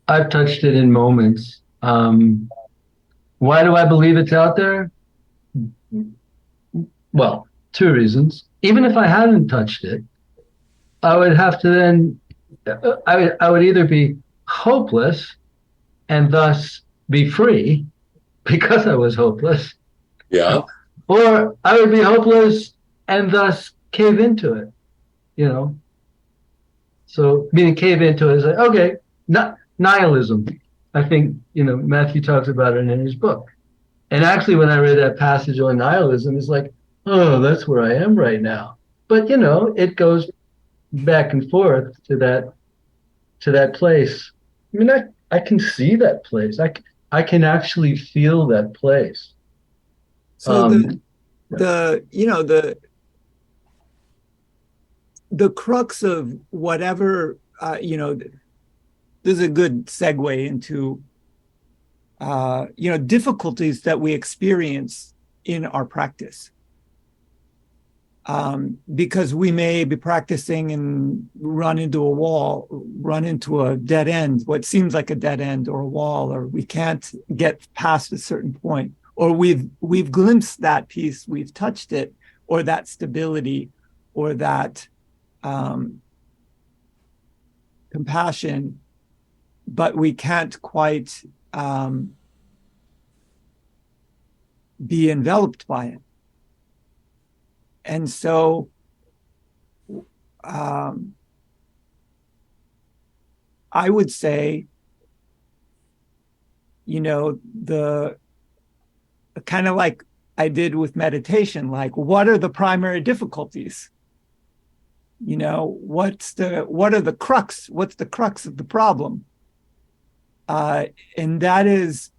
I've touched it in moments. Why do I believe it's out there? Well, two reasons. Even if I hadn't touched it, I would have to then, I would either be hopeless and thus be free because I was hopeless. Yeah. Or I would be hopeless and thus cave into it, So meaning cave into it is like, okay, not nihilism. I think, Matthew talks about it in his book. And actually, when I read that passage on nihilism, it's like, oh, that's where I am right now. But, it goes back and forth to that place. I mean, I can see that place. I can actually feel that place. So the crux of whatever, this is a good segue into, difficulties that we experience in our practice. Because we may be practicing and run into a wall, run into a dead end, what seems like a dead end or a wall, or we can't get past a certain point, or we've glimpsed that piece, we've touched it, or that stability, or that compassion, but we can't quite be enveloped by it. And so I would say, the kind of like I did with meditation, like, what are the primary difficulties? What are the crux? What's the crux of the problem? And that is,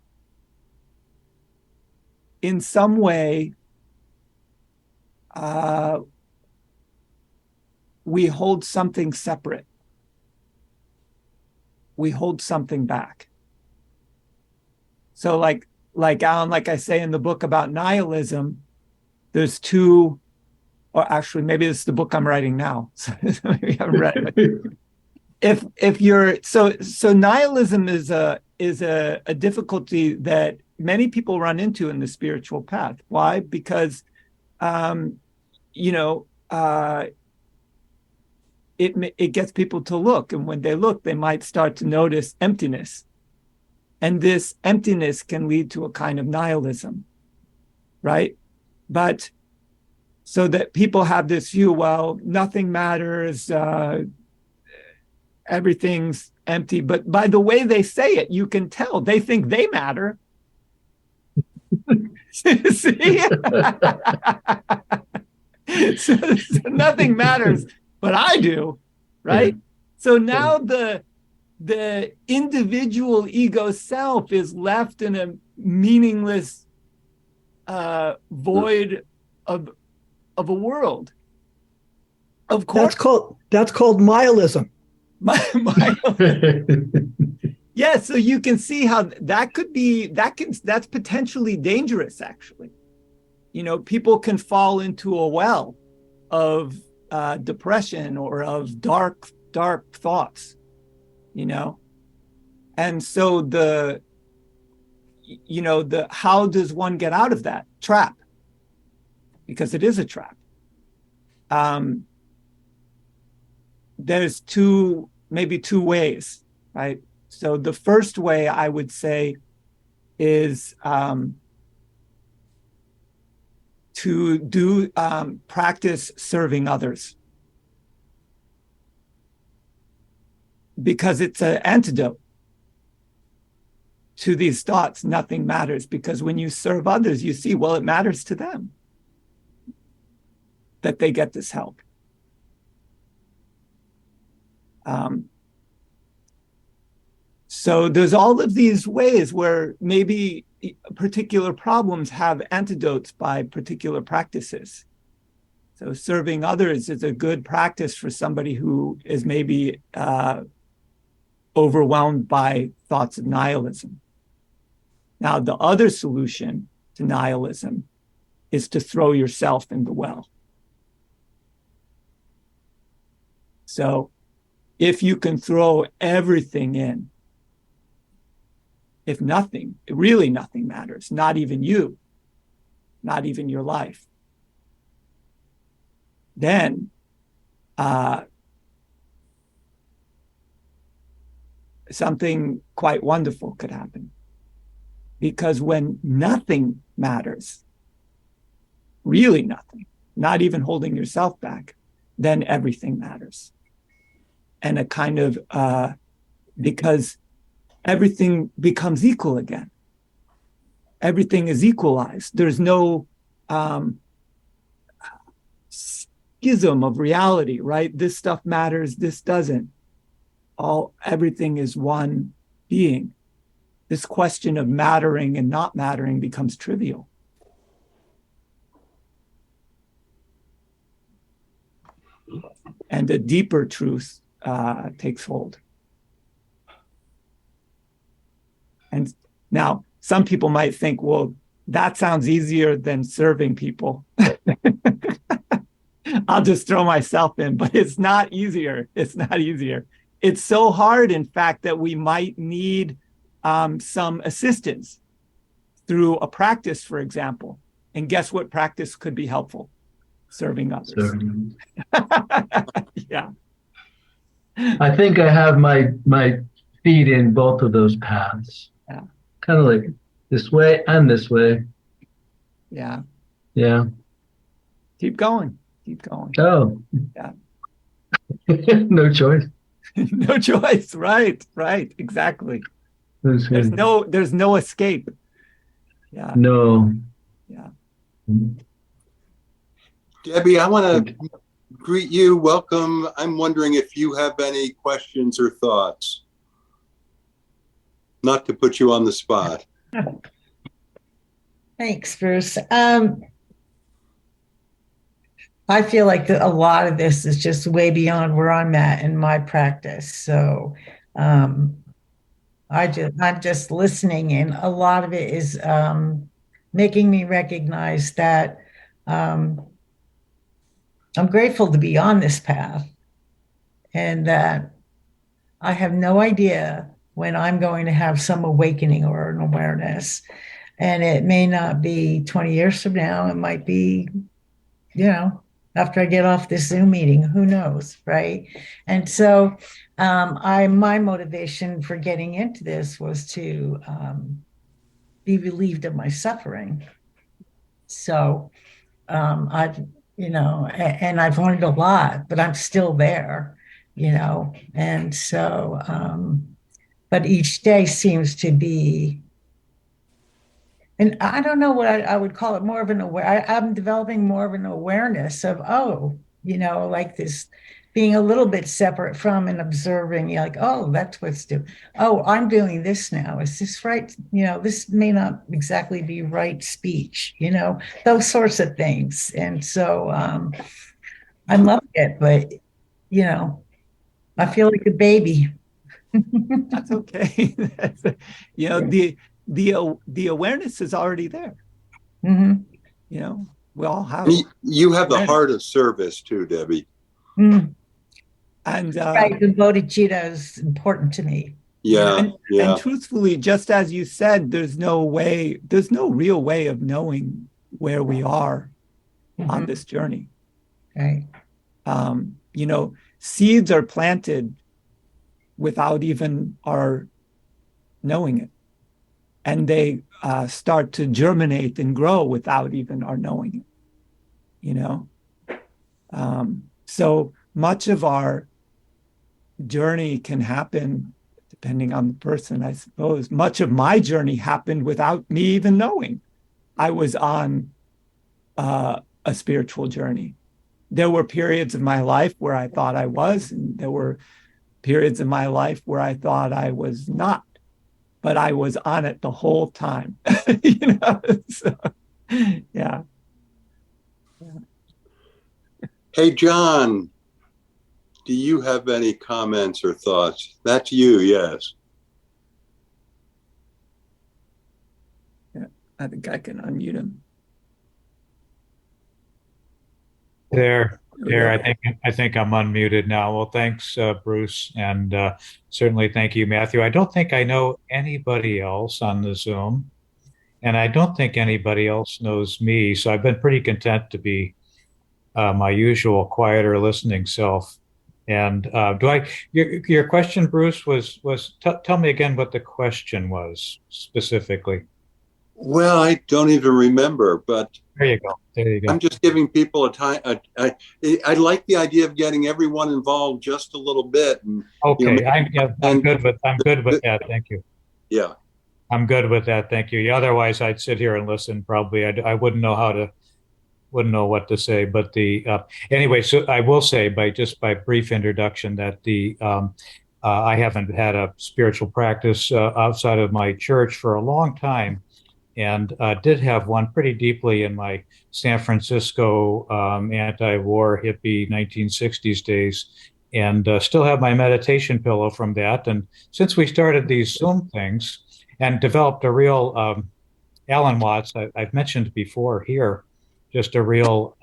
in some way, we hold something separate. We hold something back. So like Alan, like I say in the book about nihilism, there's two, or actually maybe this is the book I'm writing now. So maybe I haven't read it. If you're so nihilism is a difficulty that many people run into in the spiritual path. Why? Because it gets people to look, and when they look, they might start to notice emptiness, and this emptiness can lead to a kind of nihilism, right? But so that people have this view, well, nothing matters, everything's empty, but by the way they say it, you can tell they think they matter. See? so nothing matters, but I do, right? Yeah. So now the individual ego self is left in a meaningless void of a world. Of course, that's called nihilism. Yeah, so you can see how that's potentially dangerous, actually. People can fall into a well of depression or of dark thoughts, and so how does one get out of that trap? Because it is a trap. There's maybe two ways, right? So the first way I would say is to do practice serving others, because it's an antidote to these thoughts. Nothing matters, because when you serve others, you see, well, it matters to them that they get this help. So there's all of these ways where maybe particular problems have antidotes by particular practices. So serving others is a good practice for somebody who is maybe overwhelmed by thoughts of nihilism. Now, the other solution to nihilism is to throw yourself in the well. So if you can throw everything in, if nothing, really nothing matters, not even you, not even your life, then something quite wonderful could happen. Because when nothing matters, really nothing, not even holding yourself back, then everything matters. And a kind of, because everything becomes equal again. Everything is equalized. There's no schism of reality, right? This stuff matters, this doesn't. Everything is one being. This question of mattering and not mattering becomes trivial. And a deeper truth takes hold. And now some people might think, well, that sounds easier than serving people. I'll just throw myself in, but it's not easier. It's not easier. It's so hard, in fact, that we might need some assistance through a practice, for example. And guess what practice could be helpful? Serving others. Yeah. I think I have my feet in both of those paths. Yeah. Kind of like this way and this way. Yeah. Yeah. Keep going. Keep going. Oh. Yeah. No choice. No choice. Right. Right. Exactly. There's no escape. Yeah. No. Yeah. Debbie, I want to greet you. Welcome. I'm wondering if you have any questions or thoughts. Not to put you on the spot. Thanks, Bruce. I feel like a lot of this is just way beyond where I'm at in my practice. So I'm just listening, and a lot of it is making me recognize that I'm grateful to be on this path, and that I have no idea when I'm going to have some awakening or an awareness. And it may not be 20 years from now. It might be, after I get off this Zoom meeting, who knows, right? And so my motivation for getting into this was to be relieved of my suffering. So I've learned a lot, but I'm still there, and so, but each day seems to be, and I don't know what I would call it, more of an I'm developing more of an awareness of, like this, being a little bit separate from and observing, like, oh, that's what's doing. Oh, I'm doing this now. Is this right? This may not exactly be right speech, those sorts of things. And so I'm loving it, but, I feel like a baby. That's okay. The awareness is already there. Mm-hmm. We all have. You have the heart of service too, Debbie. Mm. And right, the bodhicitta is important to me. Yeah, and truthfully, just as you said, there's no real way of knowing where we are on this journey. Right. Seeds are planted without even our knowing it. And they start to germinate and grow without even our knowing it. you know. So much of our journey can happen depending on the person, I suppose. Much of my journey happened without me even knowing I was on a spiritual journey. There were periods of my life where I thought I was, and there were periods of my life where I thought I was not, but I was on it the whole time. You know, so, yeah. Hey, John, do you have any comments or thoughts? That's you, yes. Yeah, I think I can unmute him. There. I think I'm unmuted now. Well, thanks, Bruce, and certainly thank you, Matthew. I don't think I know anybody else on the Zoom, and I don't think anybody else knows me. So I've been pretty content to be my usual quieter listening self. And your question, Bruce, was tell me again what the question was specifically. Well, I don't even remember, but there you go. There you go. I'm just giving people a time. I like the idea of getting everyone involved just a little bit. And, okay, I'm good with that. Thank you. Yeah, I'm good with that. Thank you. Yeah, otherwise, I'd sit here and listen. Probably, I wouldn't know what to say. But anyway, so I will say by brief introduction that I haven't had a spiritual practice outside of my church for a long time. And did have one pretty deeply in my San Francisco anti-war hippie 1960s days, and still have my meditation pillow from that. And since we started these Zoom things and developed a real Alan Watts, I've mentioned before here, just had a real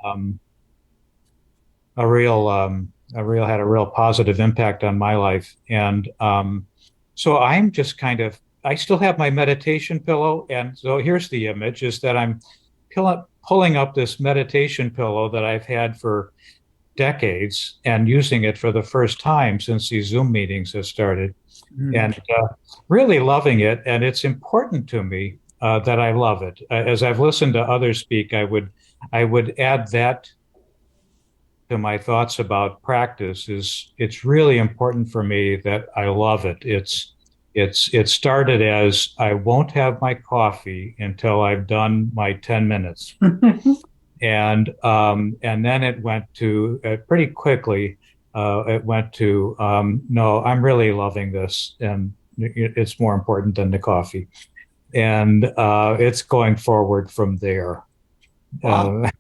positive impact on my life. And so I'm just I still have my meditation pillow. And so here's the image, is that I'm pulling up this meditation pillow that I've had for decades and using it for the first time since these Zoom meetings have started, and really loving it. And it's important to me that I love it. As I've listened to others speak, I would add that to my thoughts about practice. It's really important for me that I love it. It started as I won't have my coffee until I've done my 10 minutes. And then it went to pretty quickly. It went to no, I'm really loving this, and it's more important than the coffee. And it's going forward from there. Wow.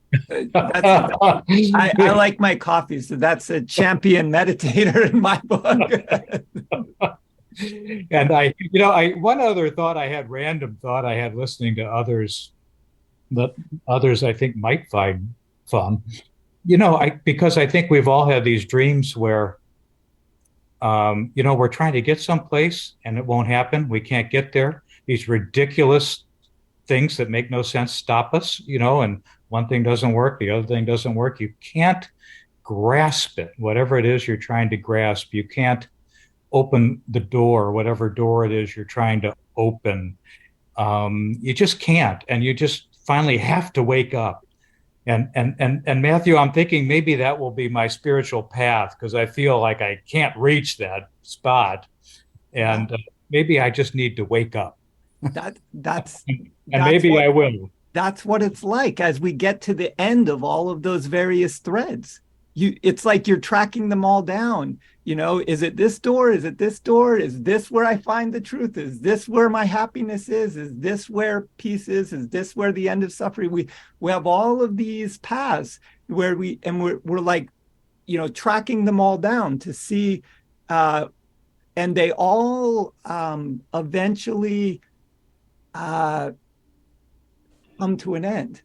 I like my coffee, so that's a champion meditator in my book. And one other thought I had, random thought I had listening to others that others I think might find fun. Because I think we've all had these dreams where, we're trying to get someplace and it won't happen. We can't get there. These ridiculous things that make no sense stop us, and one thing doesn't work, the other thing doesn't work. You can't grasp it, whatever it is you're trying to grasp. You can't open the door, whatever door it is you're trying to open. You just can't, and you just finally have to wake up. And Matthew, I'm thinking maybe that will be my spiritual path, because I feel like I can't reach that spot, and maybe I just need to wake up. That's maybe I will. That's what it's like as we get to the end of all of those various threads. It's like you're tracking them all down. Is it this door? Is it this door? Is this where I find the truth? Is this where my happiness is? Is this where peace is? Is this where the end of suffering? We have all of these paths where we're like, tracking them all down to see, and they all eventually come to an end.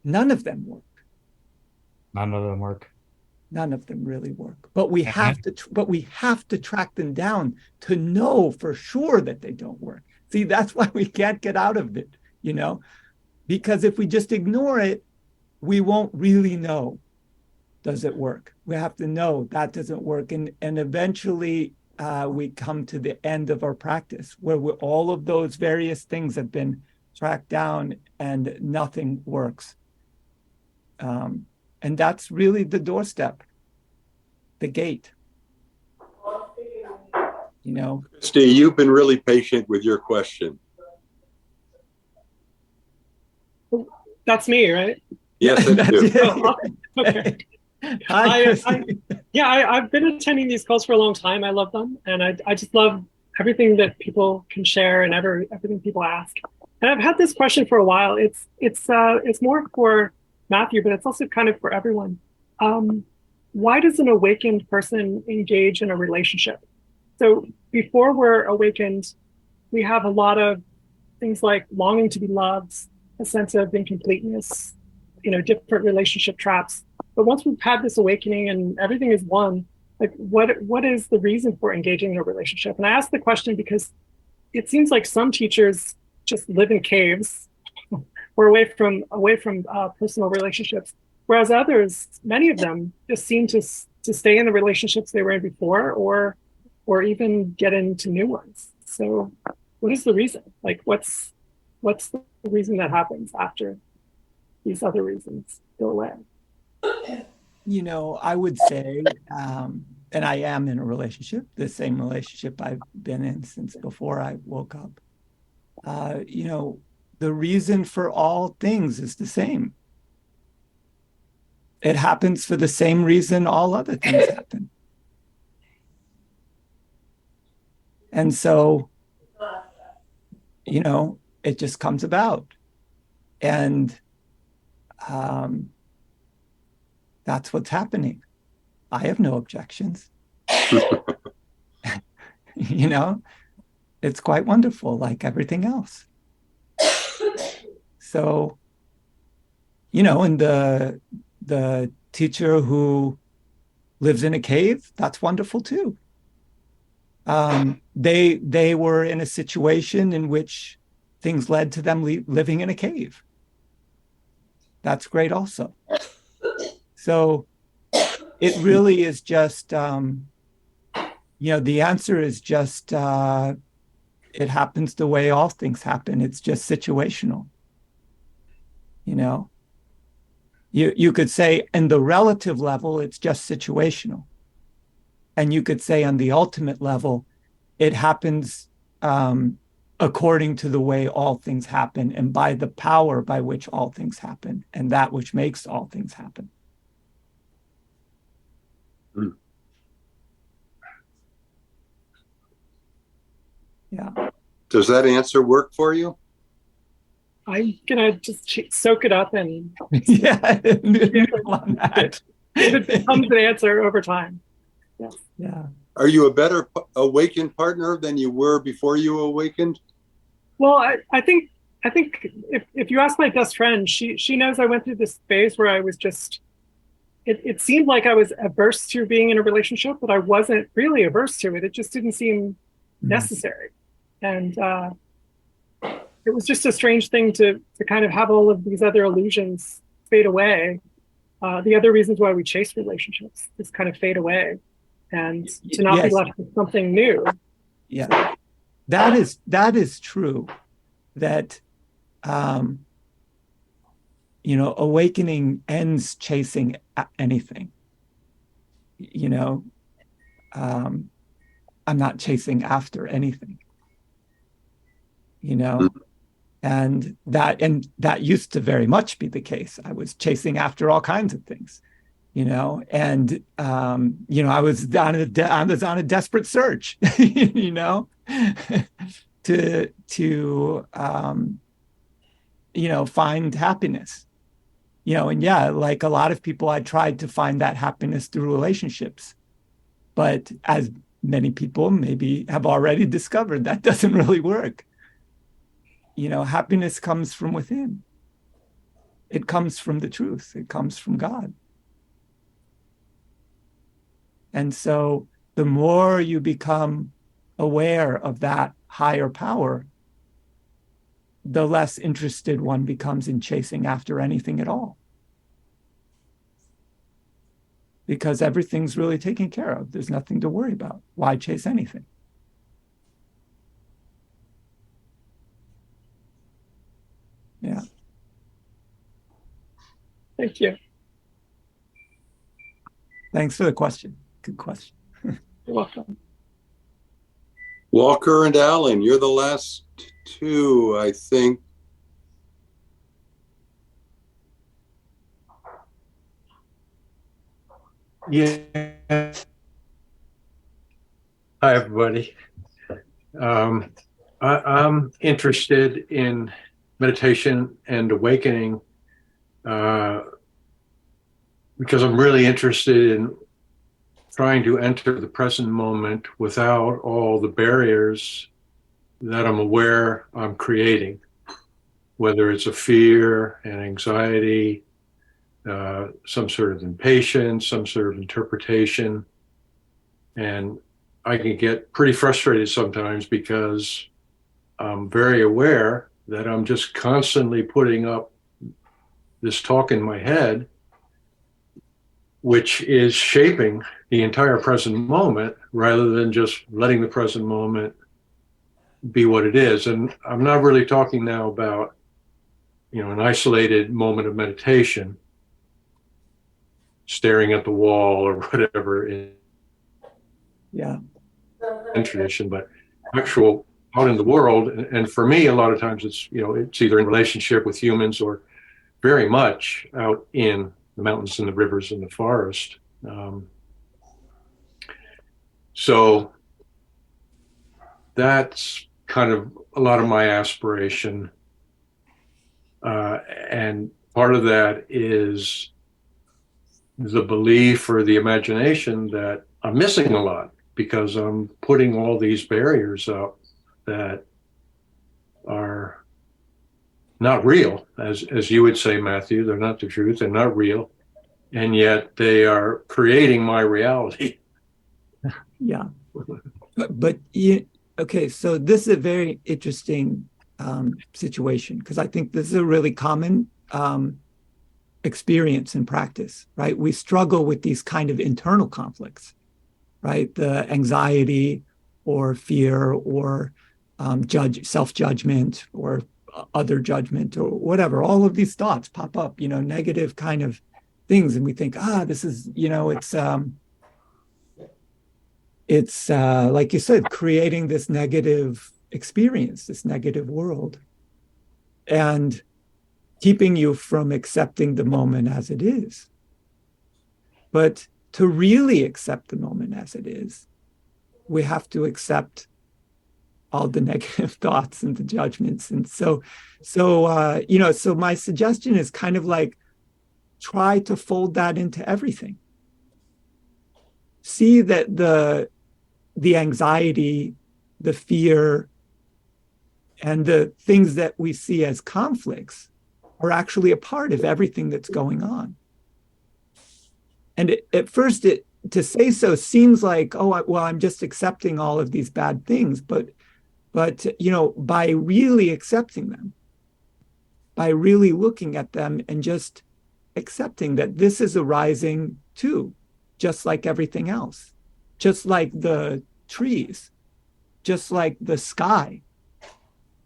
None of them work. None of them work. None of them really work. But we have to track them down to know for sure that they don't work. See, that's why we can't get out of it, because if we just ignore it, we won't really know, does it work? We have to know that doesn't work. And eventually we come to the end of our practice where all of those various things have been tracked down and nothing works. And that's really the doorstep, the gate. You know, Steve, you've been really patient with your question. That's me, right? Yes, that's you. Oh, okay. Hi, I've been attending these calls for a long time. I love them, and I just love everything that people can share and everything people ask. And I've had this question for a while. It's more for Matthew, but it's also kind of for everyone. Why does an awakened person engage in a relationship? So before we're awakened, we have a lot of things like longing to be loved, a sense of incompleteness, different relationship traps. But once we've had this awakening and everything is one, like what is the reason for engaging in a relationship? And I ask the question because it seems like some teachers just live in caves or away from personal relationships, whereas others, many of them, just seem to stay in the relationships they were in before, or even get into new ones. So, what is the reason? Like, what's the reason that happens after these other reasons go away? I would say, and I am in a relationship, the same relationship I've been in since before I woke up. The reason for all things is the same. It happens for the same reason all other things happen. And so, it just comes about. And that's what's happening. I have no objections. It's quite wonderful, like everything else. So, and the teacher who lives in a cave, that's wonderful too. They were in a situation in which things led to them living in a cave. That's great also. So it really is just, the answer is just, it happens the way all things happen. It's just situational. You could say in the relative level, it's just situational. And you could say on the ultimate level, it happens according to the way all things happen and by the power by which all things happen and that which makes all things happen. Mm. Yeah. Does that answer work for you? I'm gonna just soak it up and yeah, it becomes an answer over time. Yes. Yeah. Are you a better awakened partner than you were before you awakened? Well, I think if you ask my best friend, she knows I went through this phase where I was just it seemed like I was averse to being in a relationship, but I wasn't really averse to it. It just didn't seem necessary. And it was just a strange thing to kind of have all of these other illusions fade away. The other reasons why we chase relationships just kind of fade away, and to not be left with something new. Yeah, that is true. That awakening ends chasing anything. I'm not chasing after anything. And that used to very much be the case. I was chasing after all kinds of things, and I was on a desperate search, to find happiness, and like a lot of people, I tried to find that happiness through relationships, but as many people maybe have already discovered, that doesn't really work. Happiness comes from within. It comes from the truth. It comes from God. And so the more you become aware of that higher power, the less interested one becomes in chasing after anything at all. Because everything's really taken care of. There's nothing to worry about. Why chase anything? Yeah. Thank you. Thanks for the question. Good question. You're welcome. Walker and Alan, you're the last two, I think. Yeah. Hi, everybody. I'm interested in meditation and awakening because I'm really interested in trying to enter the present moment without all the barriers that I'm aware I'm creating, whether it's a fear, an anxiety, some sort of impatience, some sort of interpretation. And I can get pretty frustrated sometimes because I'm very aware that I'm just constantly putting up this talk in my head, which is shaping the entire present moment rather than just letting the present moment be what it is. And I'm not really talking now about, an isolated moment of meditation, staring at the wall or whatever in tradition, but actual out in the world. And for me, a lot of times it's either in relationship with humans or very much out in the mountains and the rivers and the forest. So that's kind of a lot of my aspiration. And part of that is the belief or the imagination that I'm missing a lot because I'm putting all these barriers up that are not real, as you would say, Matthew. They're not the truth. They're not real. And yet they are creating my reality. Yeah. But okay, so this is a very interesting situation because I think this is a really common experience in practice, right? We struggle with these kind of internal conflicts, right? The anxiety or fear or self-judgment or other judgment or whatever. All of these thoughts pop up, negative kind of things. And we think, this is, it's like you said, creating this negative experience, this negative world, and keeping you from accepting the moment as it is. But to really accept the moment as it is, we have to accept all the negative thoughts and the judgments. And so my suggestion is kind of like, try to fold that into everything. See that the anxiety, the fear, and the things that we see as conflicts are actually a part of everything that's going on. And at first, to say so seems like, I'm just accepting all of these bad things. But by really accepting them, by really looking at them and just accepting that this is arising too, just like everything else, just like the trees, just like the sky,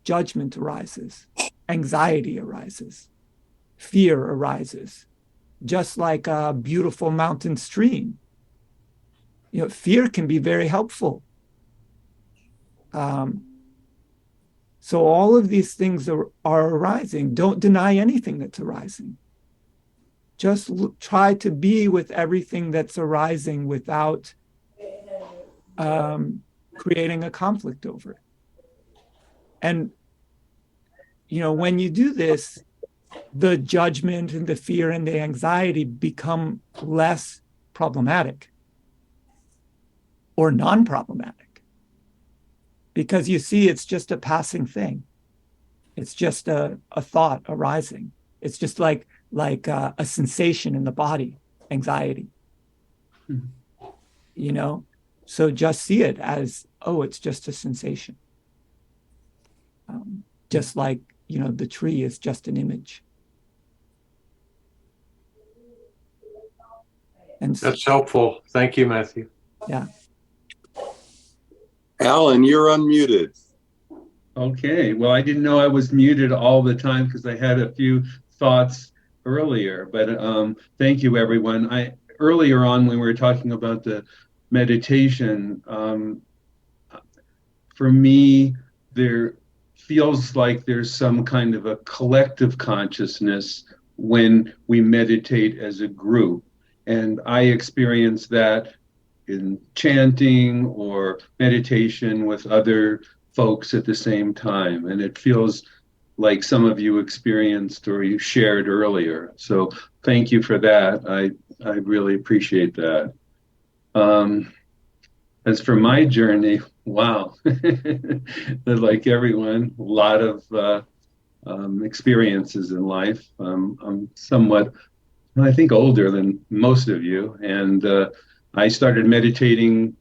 judgment arises, anxiety arises, fear arises, just like a beautiful mountain stream. Fear can be very helpful. So all of these things are arising. Don't deny anything that's arising. Just try to be with everything that's arising without creating a conflict over it. And, when you do this, the judgment and the fear and the anxiety become less problematic or non-problematic because you see it's just a passing thing. It's just a thought arising. It's just like a sensation in the body, anxiety. So just see it as, it's just a sensation. Just like, the tree is just an image. And that's helpful. Thank you, Matthew. Yeah. Alan, you're unmuted. Okay. Well, I didn't know I was muted all the time because I had a few thoughts earlier, but thank you, everyone. earlier on when we were talking about the meditation, for me, there feels like there's some kind of a collective consciousness when we meditate as a group. And I experience that in chanting or meditation with other folks at the same time. And it feels like some of you experienced or you shared earlier. So thank you for that. I really appreciate that. As for my journey, wow, like everyone, a lot of experiences in life. I'm somewhat, I think, older than most of you, and I started meditating,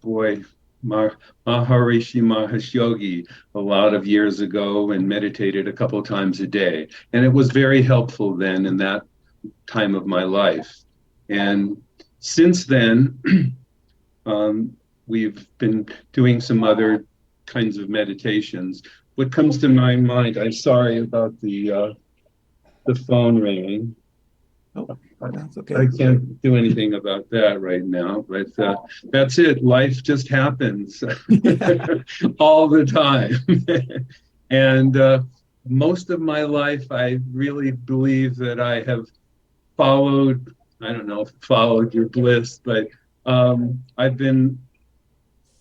boy, Maharishi Mahesh Yogi a lot of years ago, and meditated a couple of times a day, and it was very helpful then in that time of my life. And since then, we've been doing some other kinds of meditations. What comes to my mind, I'm sorry about the phone ringing. Oh, that's okay. I can't do anything about that right now, but that's it. Life just happens all the time. And most of my life, I really believe that I have followed, I don't know if followed your bliss, but I've been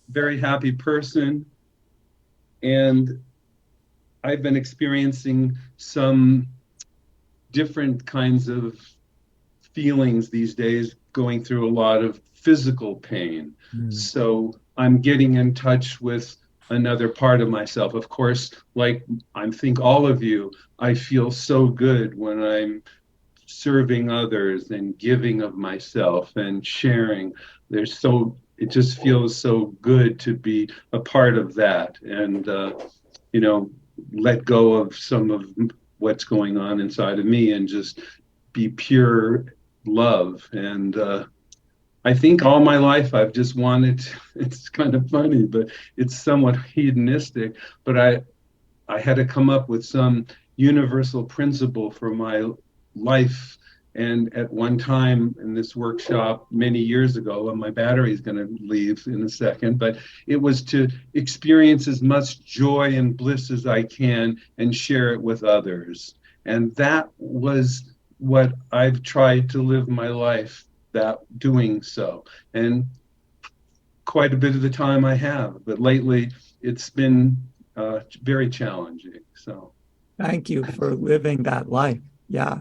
a very happy person, and I've been experiencing some different kinds of feelings these days, going through a lot of physical pain. So I'm getting in touch with another part of myself. Of course, like I think all of you, I feel so good when I'm serving others and giving of myself and sharing. It just feels so good to be a part of that, and let go of some of what's going on inside of me and just be pure love. And I think all my life I've just wanted to, it's kind of funny, but it's somewhat hedonistic, but I had to come up with some universal principle for my life. And at one time in this workshop many years ago, and my battery is going to leave in a second, but it was to experience as much joy and bliss as I can and share it with others. And that was what I've tried to live my life, that doing so. And quite a bit of the time I have, but lately it's been very challenging. So thank you for living that life. Yeah,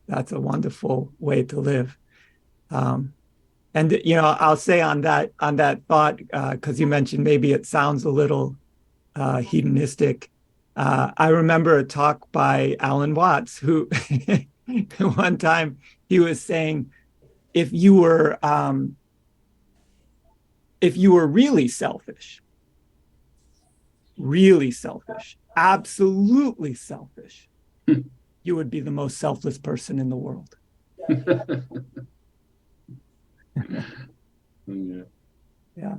that's a wonderful way to live. And I'll say on that thought, because you mentioned maybe it sounds a little hedonistic. I remember a talk by Alan Watts, who one time he was saying, if you were really selfish, absolutely selfish, you would be the most selfless person in the world. Yeah.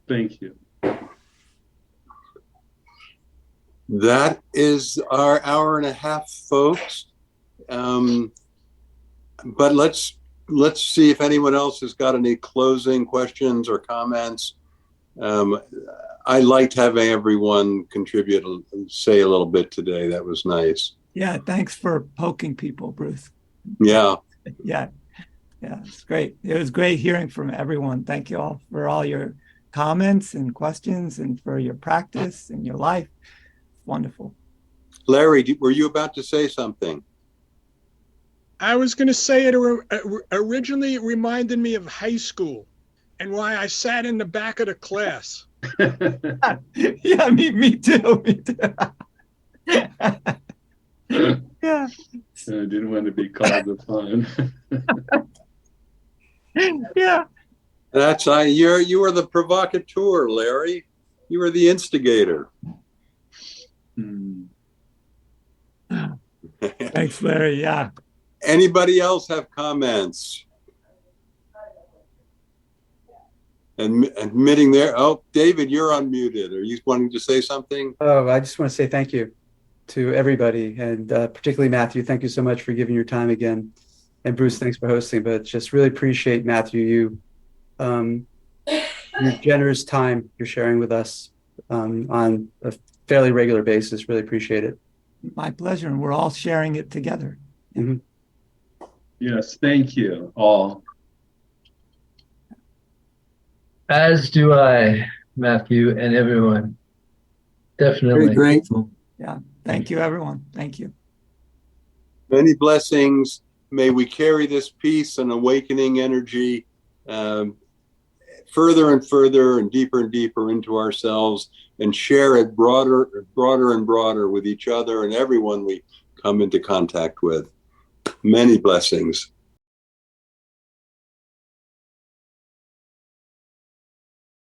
Thank you. That is our hour and a half, folks. But let's see if anyone else has got any closing questions or comments. I liked having everyone contribute, say a little bit today. That was nice. Yeah, thanks for poking people, Bruce. Yeah. Yeah, it's great. It was great hearing from everyone. Thank you all for all your comments and questions and for your practice and your life. Wonderful. Larry, were you about to say something? I was going to say it originally reminded me of high school and why I sat in the back of the class. Yeah, me too. Yeah. I didn't want to be called upon. Yeah. That's you were the provocateur, Larry. You were the instigator. Thanks, Larry. Yeah. Anybody else have comments? Admitting there. Oh, David, you're unmuted. Are you wanting to say something? Oh, I just want to say thank you to everybody, and particularly Matthew. Thank you so much for giving your time again. and Bruce, thanks for hosting. But just really appreciate, Matthew, your generous time you're sharing with us on a fairly regular basis. Really appreciate it. My pleasure. And we're all sharing it together. Mm-hmm. Yes, thank you all. As do I, Matthew, and everyone. Definitely. Very grateful. Yeah. Thank you, everyone. Thank you. Many blessings. May we carry this peace and awakening energy further and further and deeper into ourselves, and share it broader and broader with each other and everyone we come into contact with. Many blessings.